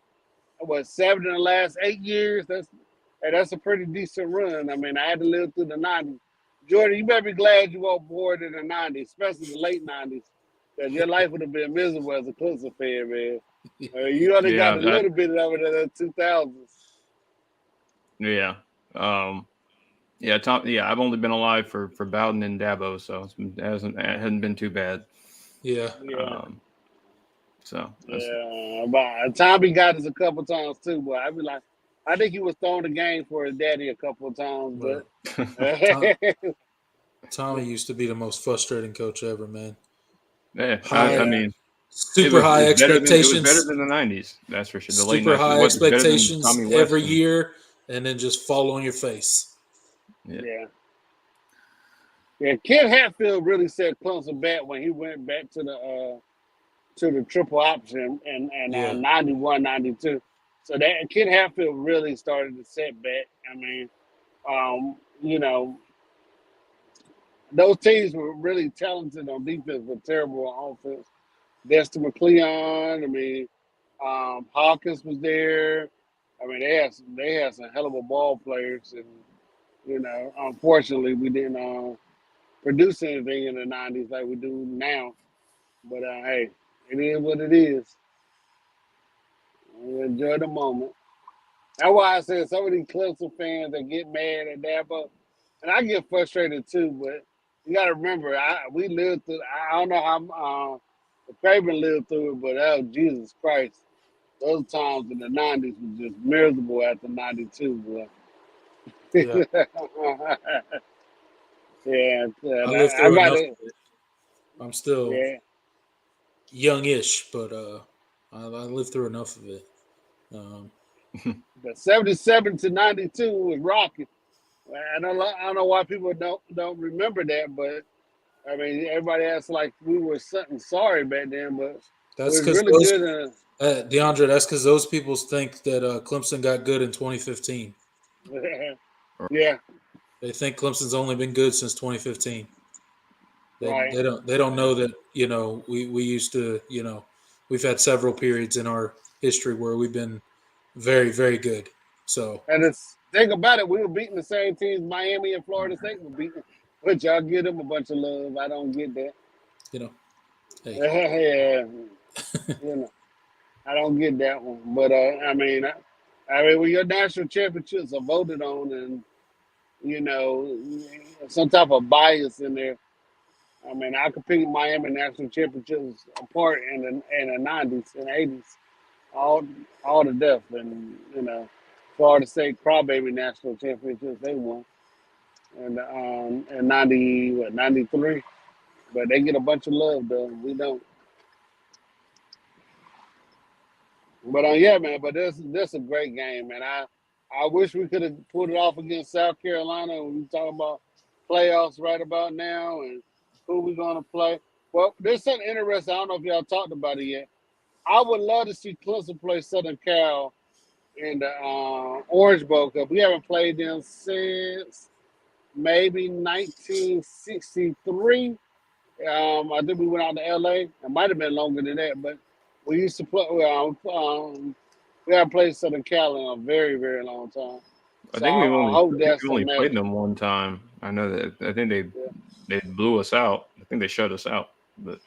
What, 7 in the last 8 years? That's a pretty decent run. I mean, I had to live through the 90s. Jordan, you better be glad you were born in the 90s, especially the late 90s, because your life would have been miserable as a Clemson fan, man. You only got a little bit of it in the 2000s. Yeah. I've only been alive for Bowden and Dabo, so it hasn't been too bad. Yeah. But Tommy got us a couple times too, but I be like, I think he was throwing the game for his daddy a couple of times, but Tommy used to be the most frustrating coach ever, man. Yeah, I mean, super high expectations. It was better than the 90s, that's for sure. The late super 90s high expectations every and, year, and then just fall on your face. Yeah. Kent Hatfield really set Clemson back when he went back to the triple option and 91, 92. So that Kent Hatfield really started to set back. I mean, those teams were really talented on defense, but terrible on offense. Destin McCleon, I mean, Hawkins was there. I mean, they had some hell of a ball players, and unfortunately, we didn't produce anything in the 90s like we do now. But hey, it is what it is. We enjoy the moment. That's why I said some of these Clemson fans that get mad at Dabo, and I get frustrated too. But you got to remember, we lived through. I don't know how Craven lived through it, but oh Jesus Christ, those times in the 90s was just miserable after 92. Boy. Yeah. I lived through enough of it. I'm still youngish, but I lived through enough of it. The 77 to 92 was rocking. I don't know why people don't remember that, but I mean everybody acts like we were something sorry back then, but that's it was really good. DeAndre, that's because those people think that Clemson got good in 2015. Yeah. They think Clemson's only been good since 2015. Right. They don't know that, we used to, we've had several periods in our history where we've been very, very good. So, and think about it, we were beating the same teams Miami and Florida State were beating, but y'all give them a bunch of love. I don't get that. Hey. I don't get that one. But I mean, when your national championships are voted on, and some type of bias in there. I mean, I could pick Miami national championships apart in the 90s and 80s, all to death, and Florida State crybaby national championships they won, and in 93, but they get a bunch of love though. We don't. But man, but this a great game, man. I wish we could have pulled it off against South Carolina. When we talk about playoffs right about now and who we're gonna play. Well, there's something interesting. I don't know if y'all talked about it yet. I would love to see Clemson play Southern Cal in the Orange Bowl because we haven't played them since maybe 1963. I think we went out to LA. It might have been longer than that, but we used to play. We haven't played Southern Cal in a very, very long time. I think we only played them one time. I know that. I think they blew us out. I think they shut us out. But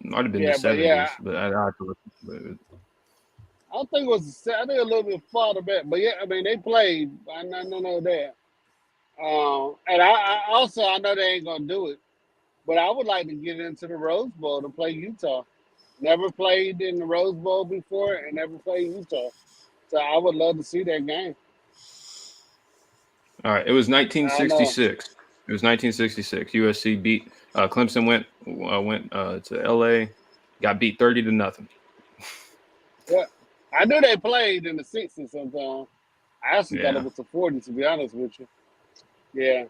Might have been the 70s, but I have to look. I don't think it was. I think a little bit farther back, but yeah, I mean they played. I know that. And I also I know they ain't gonna do it, but I would like to get into the Rose Bowl to play Utah. Never played in the Rose Bowl before, and never played Utah, so I would love to see that game. All right, it was 1966. It was 1966. USC beat Clemson. Went to LA, got beat 30-0. Yeah, I knew they played in the 60s sometime. I actually thought it was the 40s, to be honest with you. Yeah.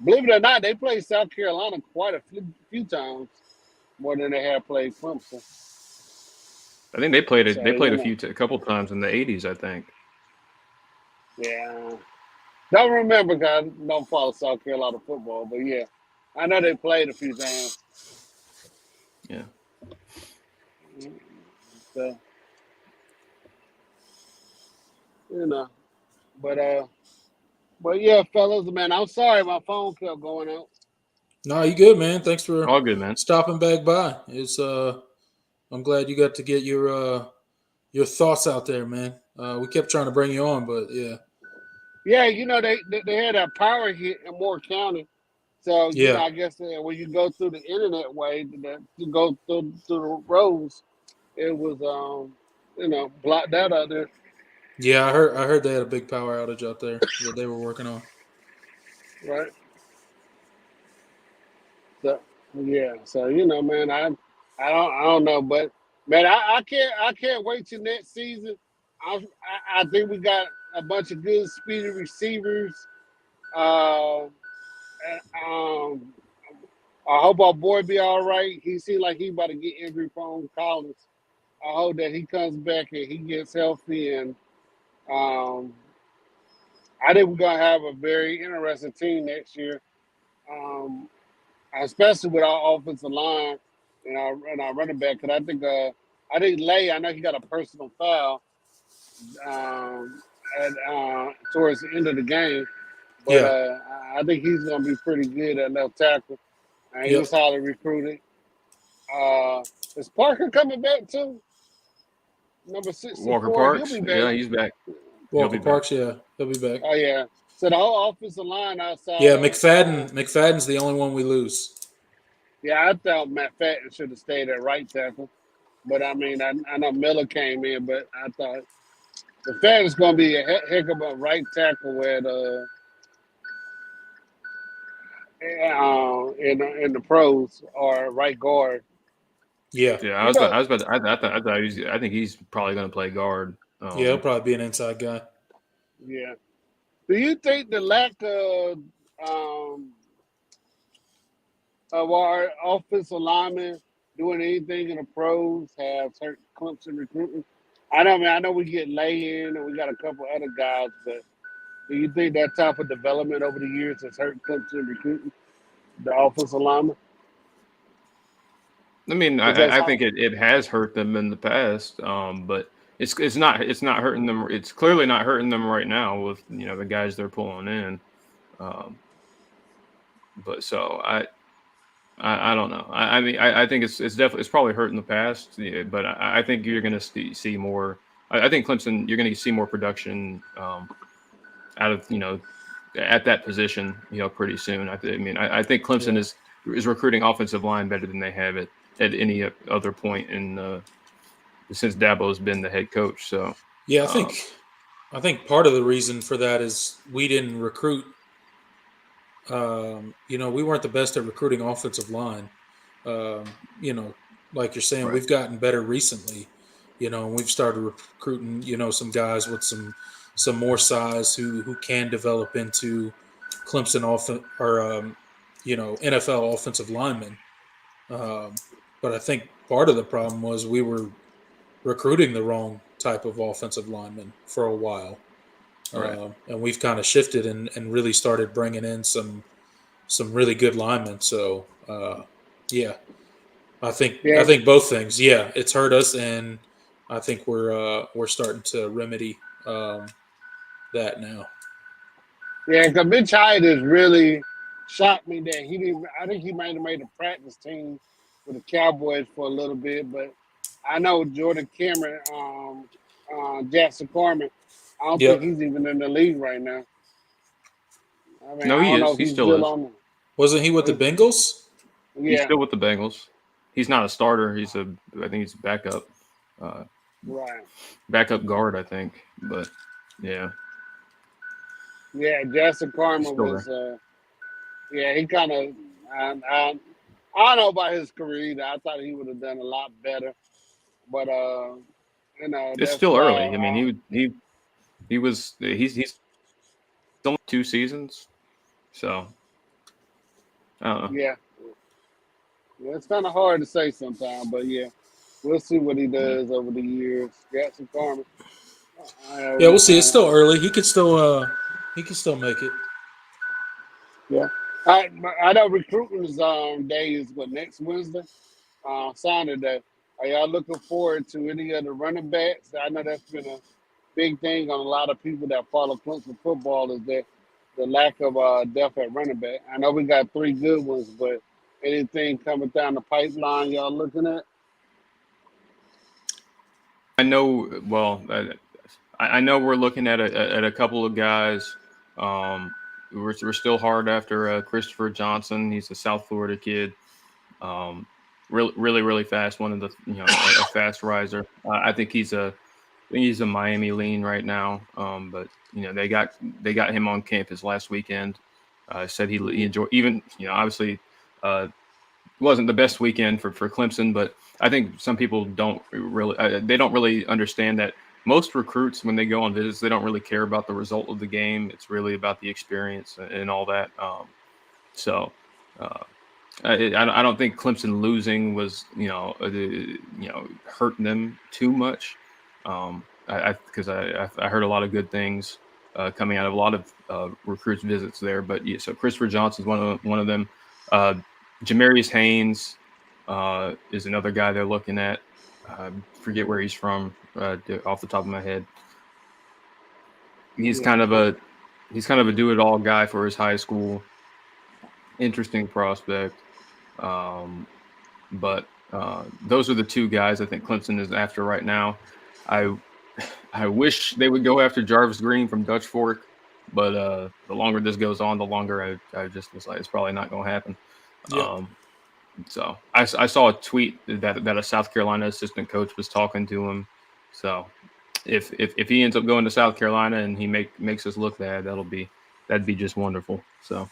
Believe it or not, they played South Carolina quite a few times, more than they have played Clemson. I think they played it. So, they played a couple times in the 80s, I think. Yeah. Don't remember because I don't follow South Carolina football, but yeah. I know they played a few times. Yeah. So, but yeah, fellas, man, I'm sorry my phone kept going out. No, you good, man. Thanks for all good, man. Stopping back by. It's I'm glad you got to get your thoughts out there, man. We kept trying to bring you on, but yeah. Yeah, they had a power hit in Moore County. So, I guess when you go through the internet way to go through the roads, it was blocked out there. Yeah, I heard they had a big power outage out there that they were working on. Right. So man, I don't know, but man, I can't wait till next season. I think we got a bunch of good speedy receivers. I hope our boy be all right. He seems like he about to get injury prone. Collins. I hope that he comes back and he gets healthy, and I think we're gonna have a very interesting team next year, especially with our offensive line and our running back. Because I think Lay. I know he got a personal foul towards the end of the game, but I think he's gonna be pretty good at left tackle. He was highly recruited. Is Parker coming back too? Number 64. Walker Parks. Yeah, he's back. Walker Parks, he'll be back. Oh yeah. So the whole offensive line outside. Yeah, McFadden's the only one we lose. Yeah, I thought McFadden should have stayed at right tackle, but I mean, I know Miller came in, but I thought McFadden's going to be a heck of a right tackle in the pros or right guard. Yeah, I think he's probably going to play guard. He'll probably be an inside guy. Yeah. Do you think the lack of our offensive linemen doing anything in the pros has hurt Clemson recruiting? I know we get Lay in and we got a couple other guys, but do you think that type of development over the years has hurt Clemson recruiting, the offensive linemen? I mean, I think it has hurt them in the past, but it's not hurting them. It's clearly not hurting them right now with the guys they're pulling in. But so I don't know. I mean, I think it's probably hurt in the past, but I think you're going to see more. I think Clemson, you're going to see more production out of at that position pretty soon. I think Clemson is recruiting offensive line better than they have it at any other point in since Dabo's been the head coach. So yeah, I think part of the reason for that is we didn't recruit. We weren't the best at recruiting offensive line. Like you're saying, we've gotten better recently. And we've started recruiting, some guys with some more size who can develop into Clemson NFL offensive linemen. But I think part of the problem was we were recruiting the wrong type of offensive lineman for a while. Right. And we've kind of shifted and really started bringing in some really good linemen. So, I think both things. Yeah, it's hurt us, and I think we're starting to remedy that now. Yeah, because Mitch Hyde has really shocked me that he didn't. I think he might have made a practice team the Cowboys for a little bit, but I know Jordan Cameron, Jackson Carmen. I don't think he's even in the league right now. I mean, No, I he don't know is. if He he's still still is. on. Wasn't he with the Bengals? Yeah, He's still with the Bengals. He's not a starter. I think he's a backup. right. Backup guard, I think. But yeah. Yeah, Jackson Carmen Still was. He kind of. I don't know about his career either. I thought he would have done a lot better, but It's that's still early. why. I mean, he's only 2 seasons, so I don't know. Yeah, it's kind of hard to say sometimes, but yeah, we'll see what he does over the years. Jackson Carmen. Yeah, we'll see. It's still early. He could still make it. Yeah, I know recruiting day is what, next Wednesday, signing day. Are y'all looking forward to any of the running backs? I know that's been a big thing on a lot of people that follow Clemson football, is that the lack of depth at running back. I know we got 3 good ones, but anything coming down the pipeline y'all looking at? I know. Well, I know we're looking at a couple of guys. We're still hard after Christopher Johnson. He's a South Florida kid. Really fast. One of the a fast riser. I think he's a Miami lean right now. But they got him on campus last weekend. Said he enjoyed, even obviously wasn't the best weekend for Clemson, but I think some people don't really understand that most recruits, when they go on visits, they don't really care about the result of the game. It's really about the experience and all that. I don't think Clemson losing was hurting them too much. Because I heard a lot of good things coming out of a lot of recruits visits there. But yeah, so Christopher Johnson's one of them. Jamarius Haynes is another guy they're looking at. Forget where he's from off the top of my head. He's kind of a do-it-all guy for his high school. Interesting prospect. But those are the 2 guys I think Clemson is after right now. I wish they would go after Jarvis Green from Dutch Fork, but the longer this goes on, the longer I just was like, it's probably not going to happen. Yep. So I saw a tweet that a South Carolina assistant coach was talking to him. So if he ends up going to South Carolina and he makes us look bad, that'd be just wonderful. So,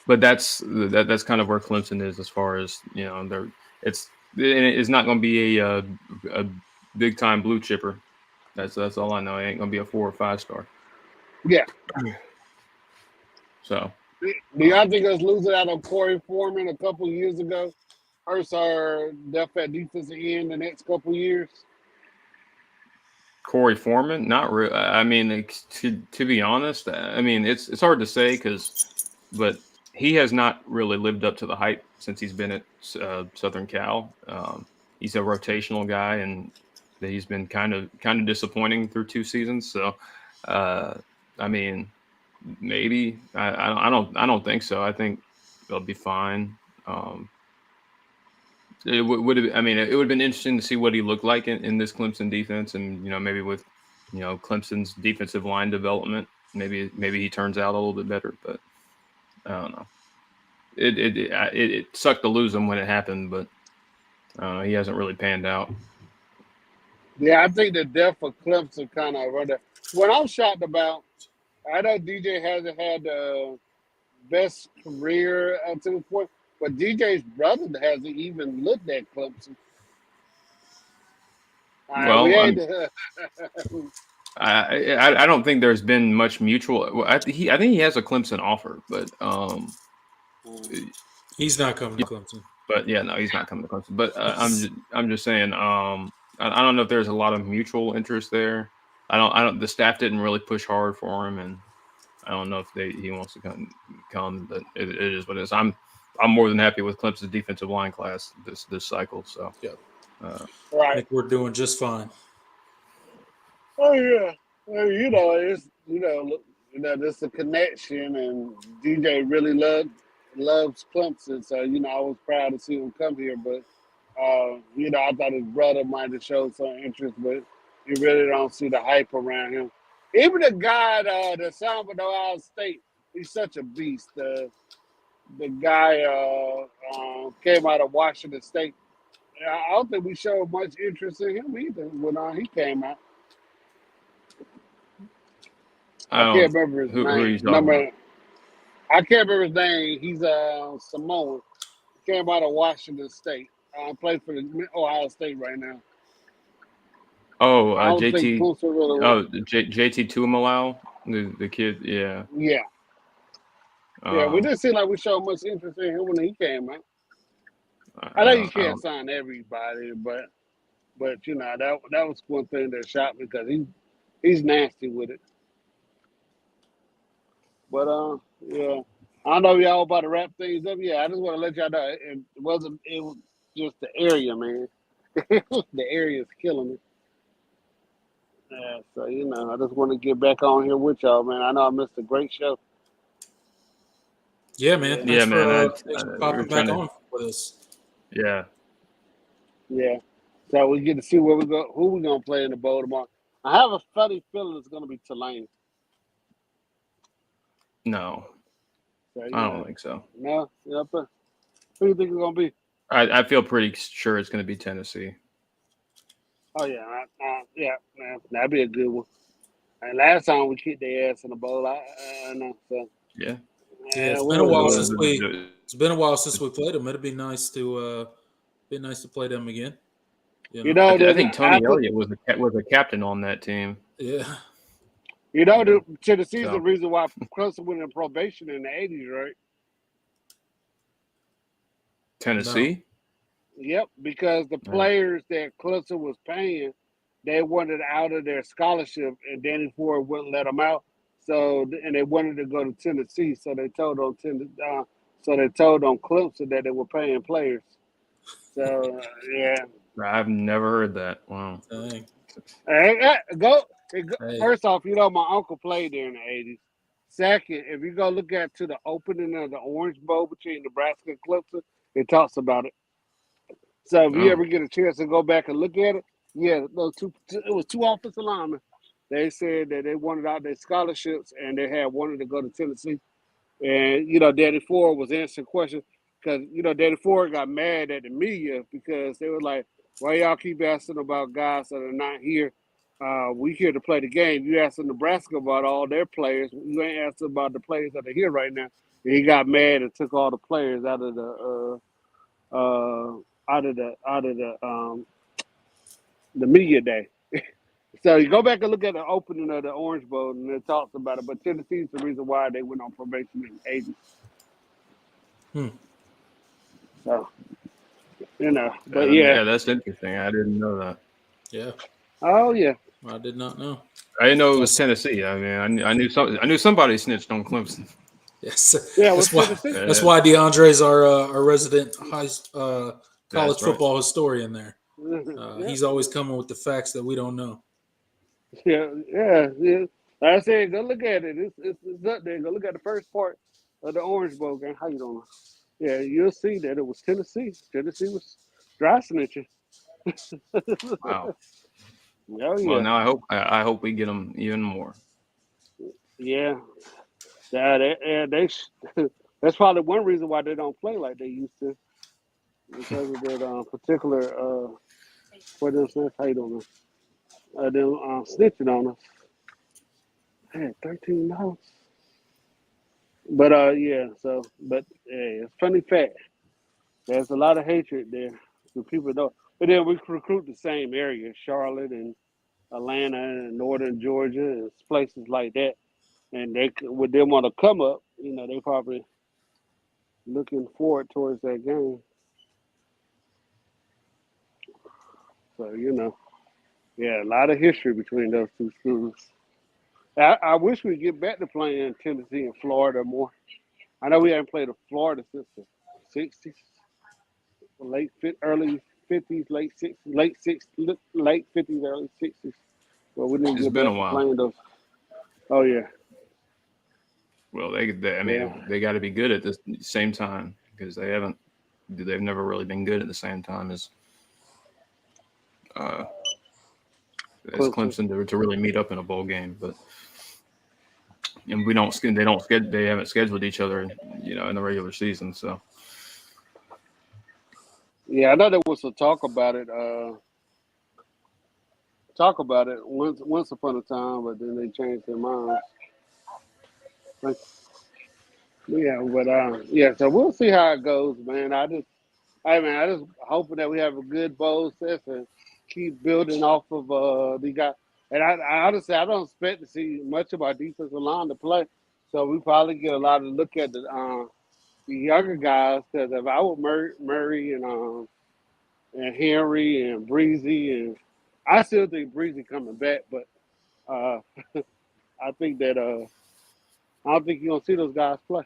but that's kind of where Clemson is as far as it's not going to be a big time blue chipper. That's all I know. It ain't going to be a 4 or 5 star. Yeah. So. Do y'all think us losing out on Corey Foreman a couple of years ago hurts our depth at defensive end the next couple of years? Corey Foreman, not really. I mean, to be honest, I mean it's hard to say but he has not really lived up to the hype since he's been at Southern Cal. He's a rotational guy, and he's been kind of disappointing through 2 seasons. So, I mean. Maybe I don't think so. I think they'll be fine. It would have. I mean, it would have been interesting to see what he looked like in this Clemson defense, and maybe with Clemson's defensive line development, maybe he turns out a little bit better. But I don't know. It sucked to lose him when it happened, but he hasn't really panned out. Yeah, I think the depth of Clemson kind of run. What I'm shocked about. I know DJ hasn't had the best career up to this point, but DJ's brother hasn't even looked at Clemson. Well, I don't think there's been much mutual. I think he has a Clemson offer, but he's not coming to Clemson. But yeah, no, he's not coming to Clemson. But I'm just saying. I don't know if there's a lot of mutual interest there. I don't. The staff didn't really push hard for him, and I don't know if he wants to come. But it is what it is. I'm more than happy with Clemson's defensive line class this cycle. So yeah, right. I think we're doing just fine. Oh yeah, well, it's this a connection, and DJ really loves Clemson, so I was proud to see him come here. But I thought his brother might have showed some interest, but you really don't see the hype around him. Even the guy that signed with Ohio State, he's such a beast. The guy came out of Washington State. I don't think we showed much interest in him either when he came out. I can't remember his who are you name. talking about? I can't remember his name. He's Samoan. Came out of Washington State. Plays for the Ohio State right now. Oh, I don't think JT. Clemson really Oh, JT Tuimalau, the kid. Yeah. Yeah. We didn't seem like we showed much interest in him when he came out. I know you can't sign everybody, but that was one thing that shocked me because he's nasty with it. But I don't know if y'all about to wrap things up. Yeah, I just want to let y'all know it was just the area, man. The area is killing me. Yeah, so I just want to get back on here with y'all, man. I know I missed a great show. Yeah, man. Thanks for popping back on with us. Yeah. Yeah. So we get to see who we're gonna play in the bowl tomorrow. I have a funny feeling it's gonna be Tulane. No. So, I don't think so. No? Who do you think it's gonna be? I feel pretty sure it's gonna be Tennessee. Oh yeah, that'd be a good one. And last time we kicked their ass in the bowl, I know. So yeah, it's been a while since we played them. It'd be nice to play them again. I think Tony Elliott was a captain on that team. Yeah. Tennessee's the reason why Clemson went in probation in the 80s, right? Tennessee? No. Yep, because the players that Clemson was paying, they wanted out of their scholarship, and Danny Ford wouldn't let them out. So, and they wanted to go to Tennessee, so they told on Clemson that they were paying players. So, yeah. I've never heard that. Wow. First off, my uncle played there in the 80s. Second, if you go look at the opening of the Orange Bowl between Nebraska and Clemson, it talks about it. So if you ever get a chance to go back and look at it, it was two offensive linemen. They said that they wanted out their scholarships and they had wanted to go to Tennessee. And, Danny Ford was answering questions because, Danny Ford got mad at the media because they were like, why y'all keep asking about guys that are not here? We here to play the game. You asking Nebraska about all their players. You ain't asking about the players that are here right now. And he got mad and took all the players out of the media day. So you go back and look at the opening of the Orange Bowl, and it talks about it. But Tennessee's the reason why they went on probation in the 80s. So, but yeah, that's interesting. I didn't know that. Yeah. Oh yeah. I did not know. I didn't know it was Tennessee. I mean, I knew somebody snitched on Clemson. Yes. Yeah. That's why DeAndre's our resident college football historian there. He's always coming with the facts that we don't know. Yeah. Like I said, go look at it. It's up there. Go look at the first part of the Orange Bowl game. How you doing? Yeah, you'll see that it was Tennessee. Tennessee was dry snitching. Wow. Oh, yeah. Well, now I hope we get them even more. Yeah. That's probably one reason why they don't play like they used to, because of that particular what them snitch. How you doing? Them snitching on us. Man, $13. But it's funny fact. There's a lot of hatred there. The people don't. But then we recruit the same area, Charlotte and Atlanta and Northern Georgia and places like that. And they would them want to come up, they probably looking forward towards that game. So, a lot of history between those two schools. I wish we'd get back to playing Tennessee and Florida more. I know we haven't played Florida since the 60s, early 50s, late 50s, early 60s. Well, we didn't get back to playing those. Oh, yeah. Well, they got to be good at the same time because they've never really been good at the same time as Clemson to really meet up in a bowl game. But and they haven't scheduled each other, in the regular season. So yeah, I know there was some talk about it. Once upon a time, but then they changed their minds. So we'll see how it goes, man. I just hoping that we have a good bowl session, keep building off of the guy. And I honestly, I don't expect to see much of our defensive line to play, so we probably get a lot of look at the younger guys. Because if I were Murray and Henry and Breezy, and I still think Breezy coming back, but I think that I don't think you're gonna see those guys play.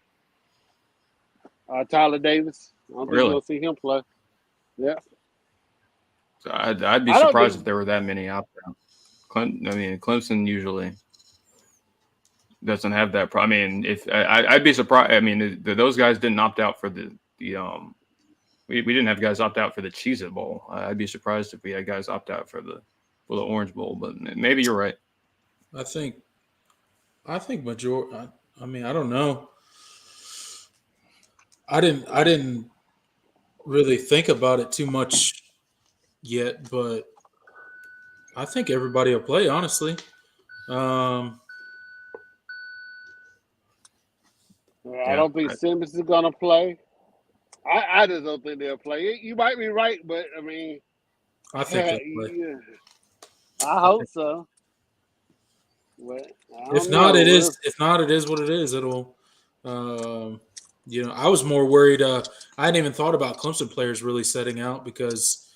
Tyler Davis, I don't think you're gonna see him play. Yeah. So I'd be surprised if there were that many out there. Clemson usually doesn't have that problem. I mean, if I'd be surprised. I mean, those guys didn't opt out for the we didn't have guys opt out for the Cheez-It Bowl. I'd be surprised if we had guys opt out for the Orange Bowl. But maybe you're right. I think majority. I mean, I don't know. I didn't really think about it too much yet, but I think everybody will play, honestly. I don't think Simmons is going to play. I just don't think they'll play. You might be right, but I mean, I think they'll play. Yeah. I hope so. But if not, it is what it is. It'll, I was more worried. I hadn't even thought about Clemson players really setting out because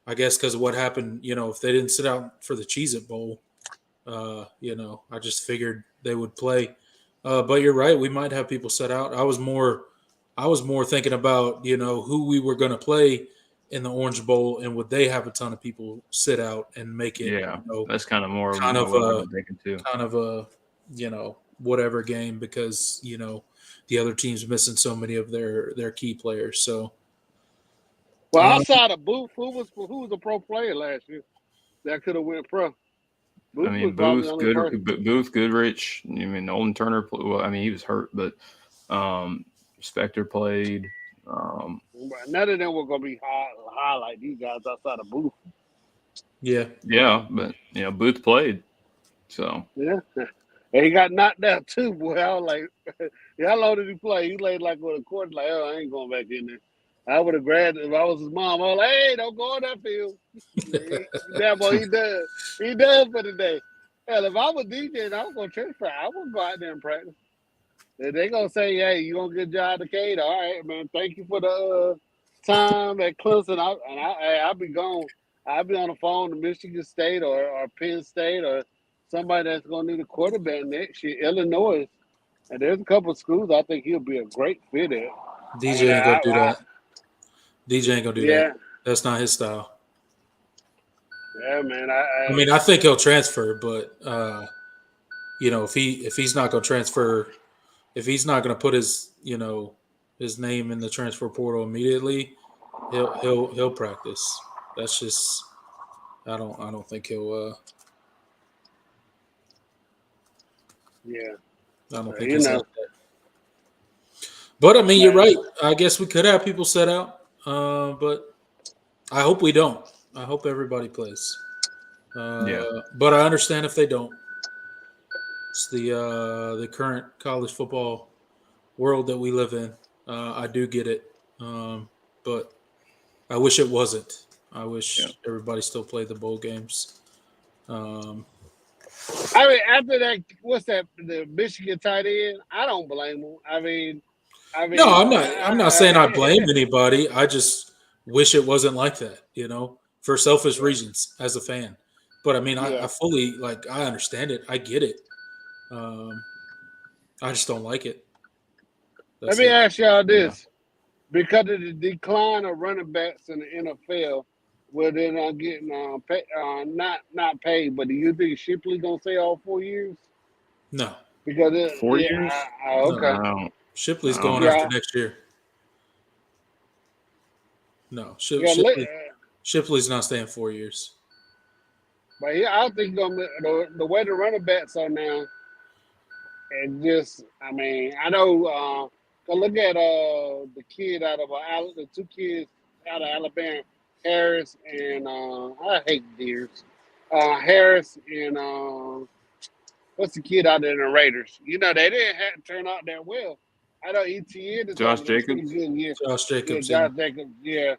of what happened. If they didn't sit out for the Cheez-It Bowl, I just figured they would play. But you're right. We might have people set out. I was more thinking about, who we were going to play in the Orange Bowl and would they have a ton of people sit out and make it. Yeah, that's kind of more kind of what I'm thinking too. Kind of a, whatever game because, the other team's missing so many of their key players. So, well, outside of Booth, who was a pro player last year that could have went pro? Booth, Goodrich. Olin Turner. Well, he was hurt, but Spector played. None of them were going to be high like these guys outside of Booth. Yeah, but Booth played, so yeah, and he got knocked out too. Boy, I was like, how long did he play? He laid like with a quarter. Like, I ain't going back in there. I would have grabbed it if I was his mom. I was like, hey, don't go on that field. Yeah, boy, he done. He done for the day. Hell, if I was DJ and I was going to transfer, I would go out there and practice. And they going to say, hey, you going to get job Decatur. All right, man, thank you for the time at Clemson. I'll be gone. I'll be on the phone to Michigan State or Penn State or somebody that's going to need a quarterback next year, Illinois. And there's a couple of schools I think he'll be a great fit at. DJ ain't going to do that. DJ ain't gonna do that. That's not his style. Yeah, man. I think he'll transfer, but if he's not gonna transfer, if he's not gonna put his his name in the transfer portal immediately, he'll practice. That's just I don't think he'll. Yeah. I don't think he's like that. But you're right. I guess we could have people set out. But I hope we don't. I hope everybody plays. But I understand if they don't. It's the current college football world that we live in. I do get it. But I wish it wasn't. I wish everybody still played the bowl games. After that, what's that? The Michigan tight end. I don't blame him. No, I'm not saying I blame anybody. I just wish it wasn't like that, for selfish reasons as a fan. But I fully I understand it. I get it. I just don't like it. Let me ask y'all this: because of the decline of running backs in the NFL, where they're not getting not paid, but do you think Shipley gonna stay all 4 years? No, Because 4 years? okay. No. Shipley's going Yeah. after next year. No, Yeah, Shipley's not staying 4 years. but I don't think the way the running backs are now, and just I mean, I know. Go look at the kid out of the two kids out of Alabama, Harris and I hate Deers. Harris and what's the kid out there in the Raiders? You know, they didn't turn out that well. I know ETN is Josh having a pretty Jacobs? good year. Josh Jacobs. Yeah, Josh Jacobs. Yeah.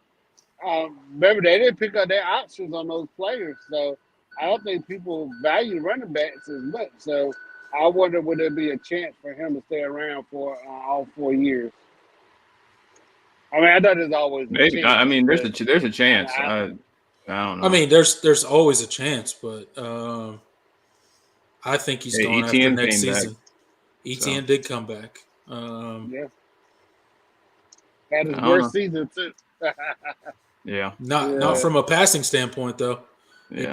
Remember, they didn't pick up their options on those players, so I don't think people value running backs as much. So I wonder would there be a chance for him to stay around for all 4 years? I mean, I know there's always a Maybe. chance. I mean, there's a chance. I, I don't know. I mean, there's always a chance, but I think he's gone after ETN next came back, season. ETN did come back. yeah, had his I don't worst know. season too. Yeah. Not from a passing standpoint though. Yeah.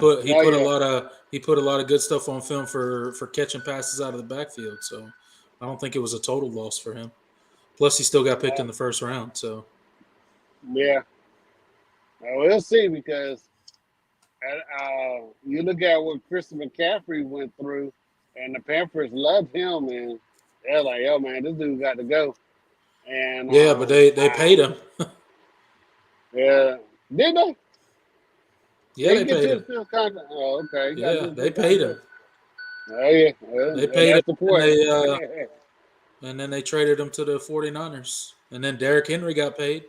He put a lot of good stuff on film for catching passes out of the backfield. So I don't think it was a total loss for him. Plus, he still got picked in the first round. So Yeah, we'll see because you look at what Christian McCaffrey went through, and the Panthers loved him, and they're like, "Yo, man, this dude got to go." And yeah, but they paid him. Yeah, did they? Yeah, they paid him. Oh, okay. Yeah, they paid him. Oh yeah, well, They paid him. the point. And then they traded him to the 49ers. And then Derrick Henry got paid.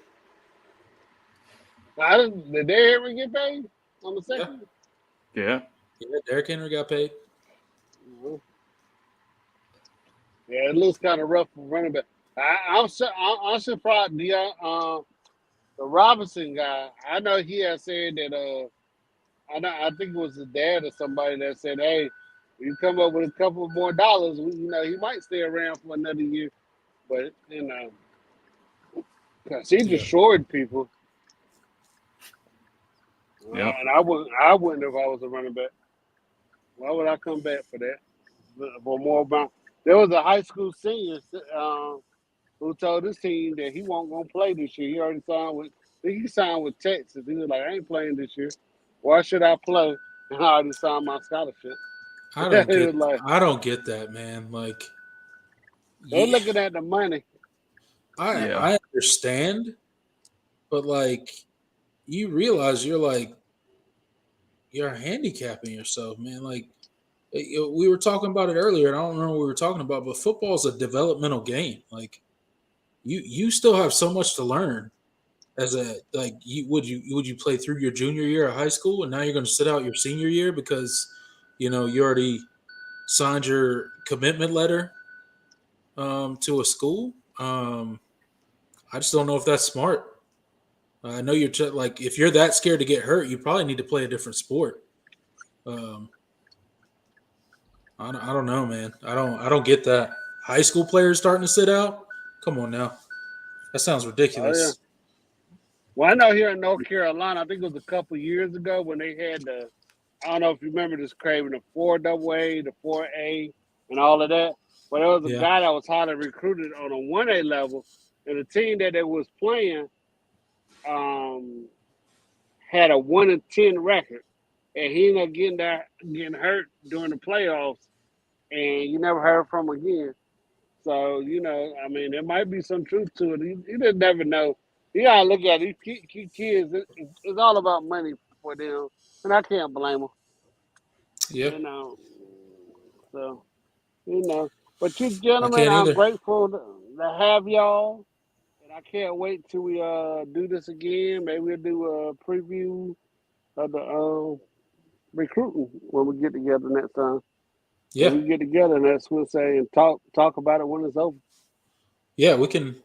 Did they ever get paid on the second? Yeah. Yeah, Derrick Henry got paid. Mm-hmm. Yeah, it looks kind of rough for running back. I'm surprised the Robinson guy. I know he had said that. I think it was his dad or somebody that said, "Hey, you come up with a couple more dollars, he might stay around for another year." But because he destroyed people. Yeah. And I wouldn't if I was a running back. Why would I come back for that? For more about there was a high school senior who told his team that he wasn't gonna play this year. He already signed with Texas. He was like, "I ain't playing this year. Why should I play? And I already signed my scholarship." I don't get that, man. Like they're looking at the money. I understand, but like you realize you're handicapping yourself, man. Like we were talking about it earlier, and I don't remember what we were talking about, but football is a developmental game. Like you still have so much to learn. Would you play through your junior year of high school, and now you're going to sit out your senior year because you already signed your commitment letter to a school? I just don't know if that's smart. I know you're like if you're that scared to get hurt, you probably need to play a different sport. I don't know, man. I don't get that. High school players starting to sit out? Come on now, that sounds ridiculous. Oh, yeah. Well, I know here in North Carolina, I think it was a couple years ago when they had I don't know if you remember this craving, the 4AA, the 4A, and all of that. But there was a guy that was highly recruited on a 1A level, and the team that they was playing had a 1-10 record, and he ended up getting hurt during the playoffs, and you never heard from him again. So I mean, there might be some truth to it. You just never know. You gotta look at these kids. It's all about money for them, and I can't blame them. Yeah. So but you gentlemen, I'm grateful to have y'all, and I can't wait till we do this again. Maybe we'll do a preview of the recruiting when we get together next time. Yeah, when we get together, and that's what we'll say and talk about it when it's over. Yeah, we can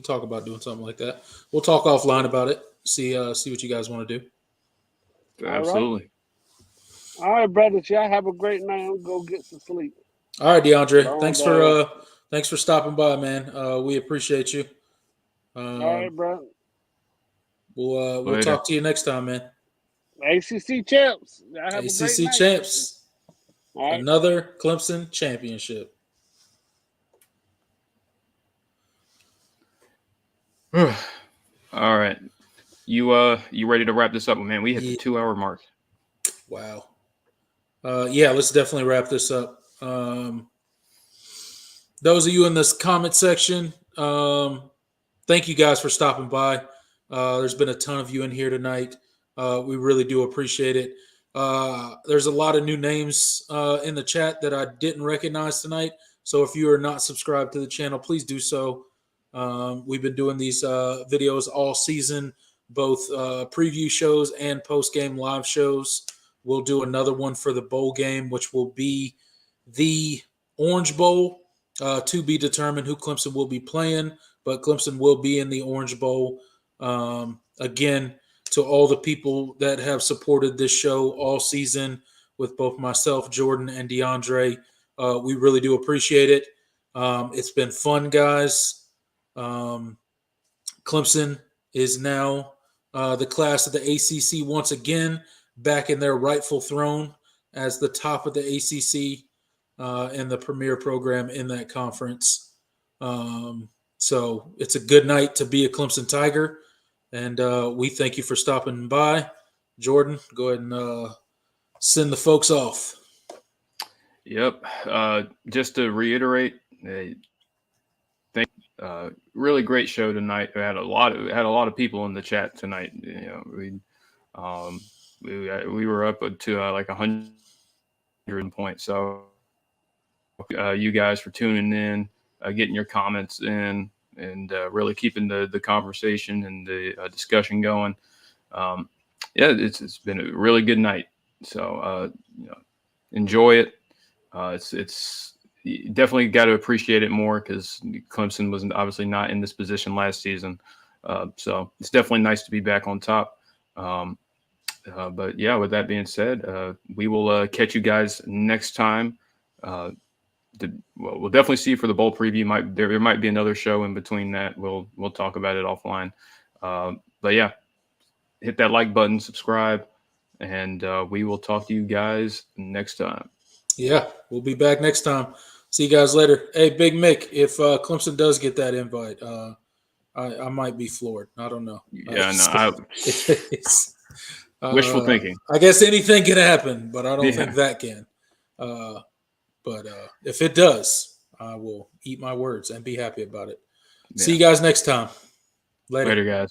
talk about doing something like that. We'll talk offline about it. See what you guys want to do. Absolutely. All right, brothers. Y'all have a great night. I'm gonna go get some sleep. All right, DeAndre. Thanks for stopping by, man. We appreciate you. All right, bro. We'll talk to you next time, man. ACC champs. Y'all have a great night. champs. All right. Another Clemson championship. All right. You ready to wrap this up, man? We hit the 2-hour mark. Wow. Yeah, let's definitely wrap this up. Those of you in this comment section, thank you guys for stopping by. There's been a ton of you in here tonight. We really do appreciate it. There's a lot of new names in the chat that I didn't recognize tonight. So if you are not subscribed to the channel, please do so. We've been doing these videos all season, both preview shows and post-game live shows. We'll do another one for the bowl game, which will be the Orange Bowl, to be determined who Clemson will be playing, but Clemson will be in the Orange Bowl. Again, to all the people that have supported this show all season with both myself, Jordan, and DeAndre, we really do appreciate it. It's been fun, guys. Clemson is now the class of the ACC once again, back in their rightful throne as the top of the ACC and the premier program in that conference. So it's a good night to be a Clemson Tiger, and we thank you for stopping by. Jordan, go ahead and send the folks off. Yep. Just to reiterate, really great show tonight. We had a lot of people in the chat tonight. You know, we were up to like 100 points. So you guys for tuning in, getting your comments in, and really keeping the conversation and the discussion going. Yeah, it's been a really good night. So enjoy it. It's you definitely got to appreciate it more because Clemson was obviously not in this position last season. So it's definitely nice to be back on top. But yeah, with that being said, we will catch you guys next time. We'll definitely see you for the bowl preview. There might be another show in between that. We'll talk about it offline. But yeah, hit that like button, subscribe, and we will talk to you guys next time. Yeah, we'll be back next time. See you guys later. Hey, Big Mick, if Clemson does get that invite, I might be floored. I don't know. Yeah, wishful thinking. I guess anything can happen, but I don't think that can. But if it does, I will eat my words and be happy about it. Yeah. See you guys next time. Later, guys.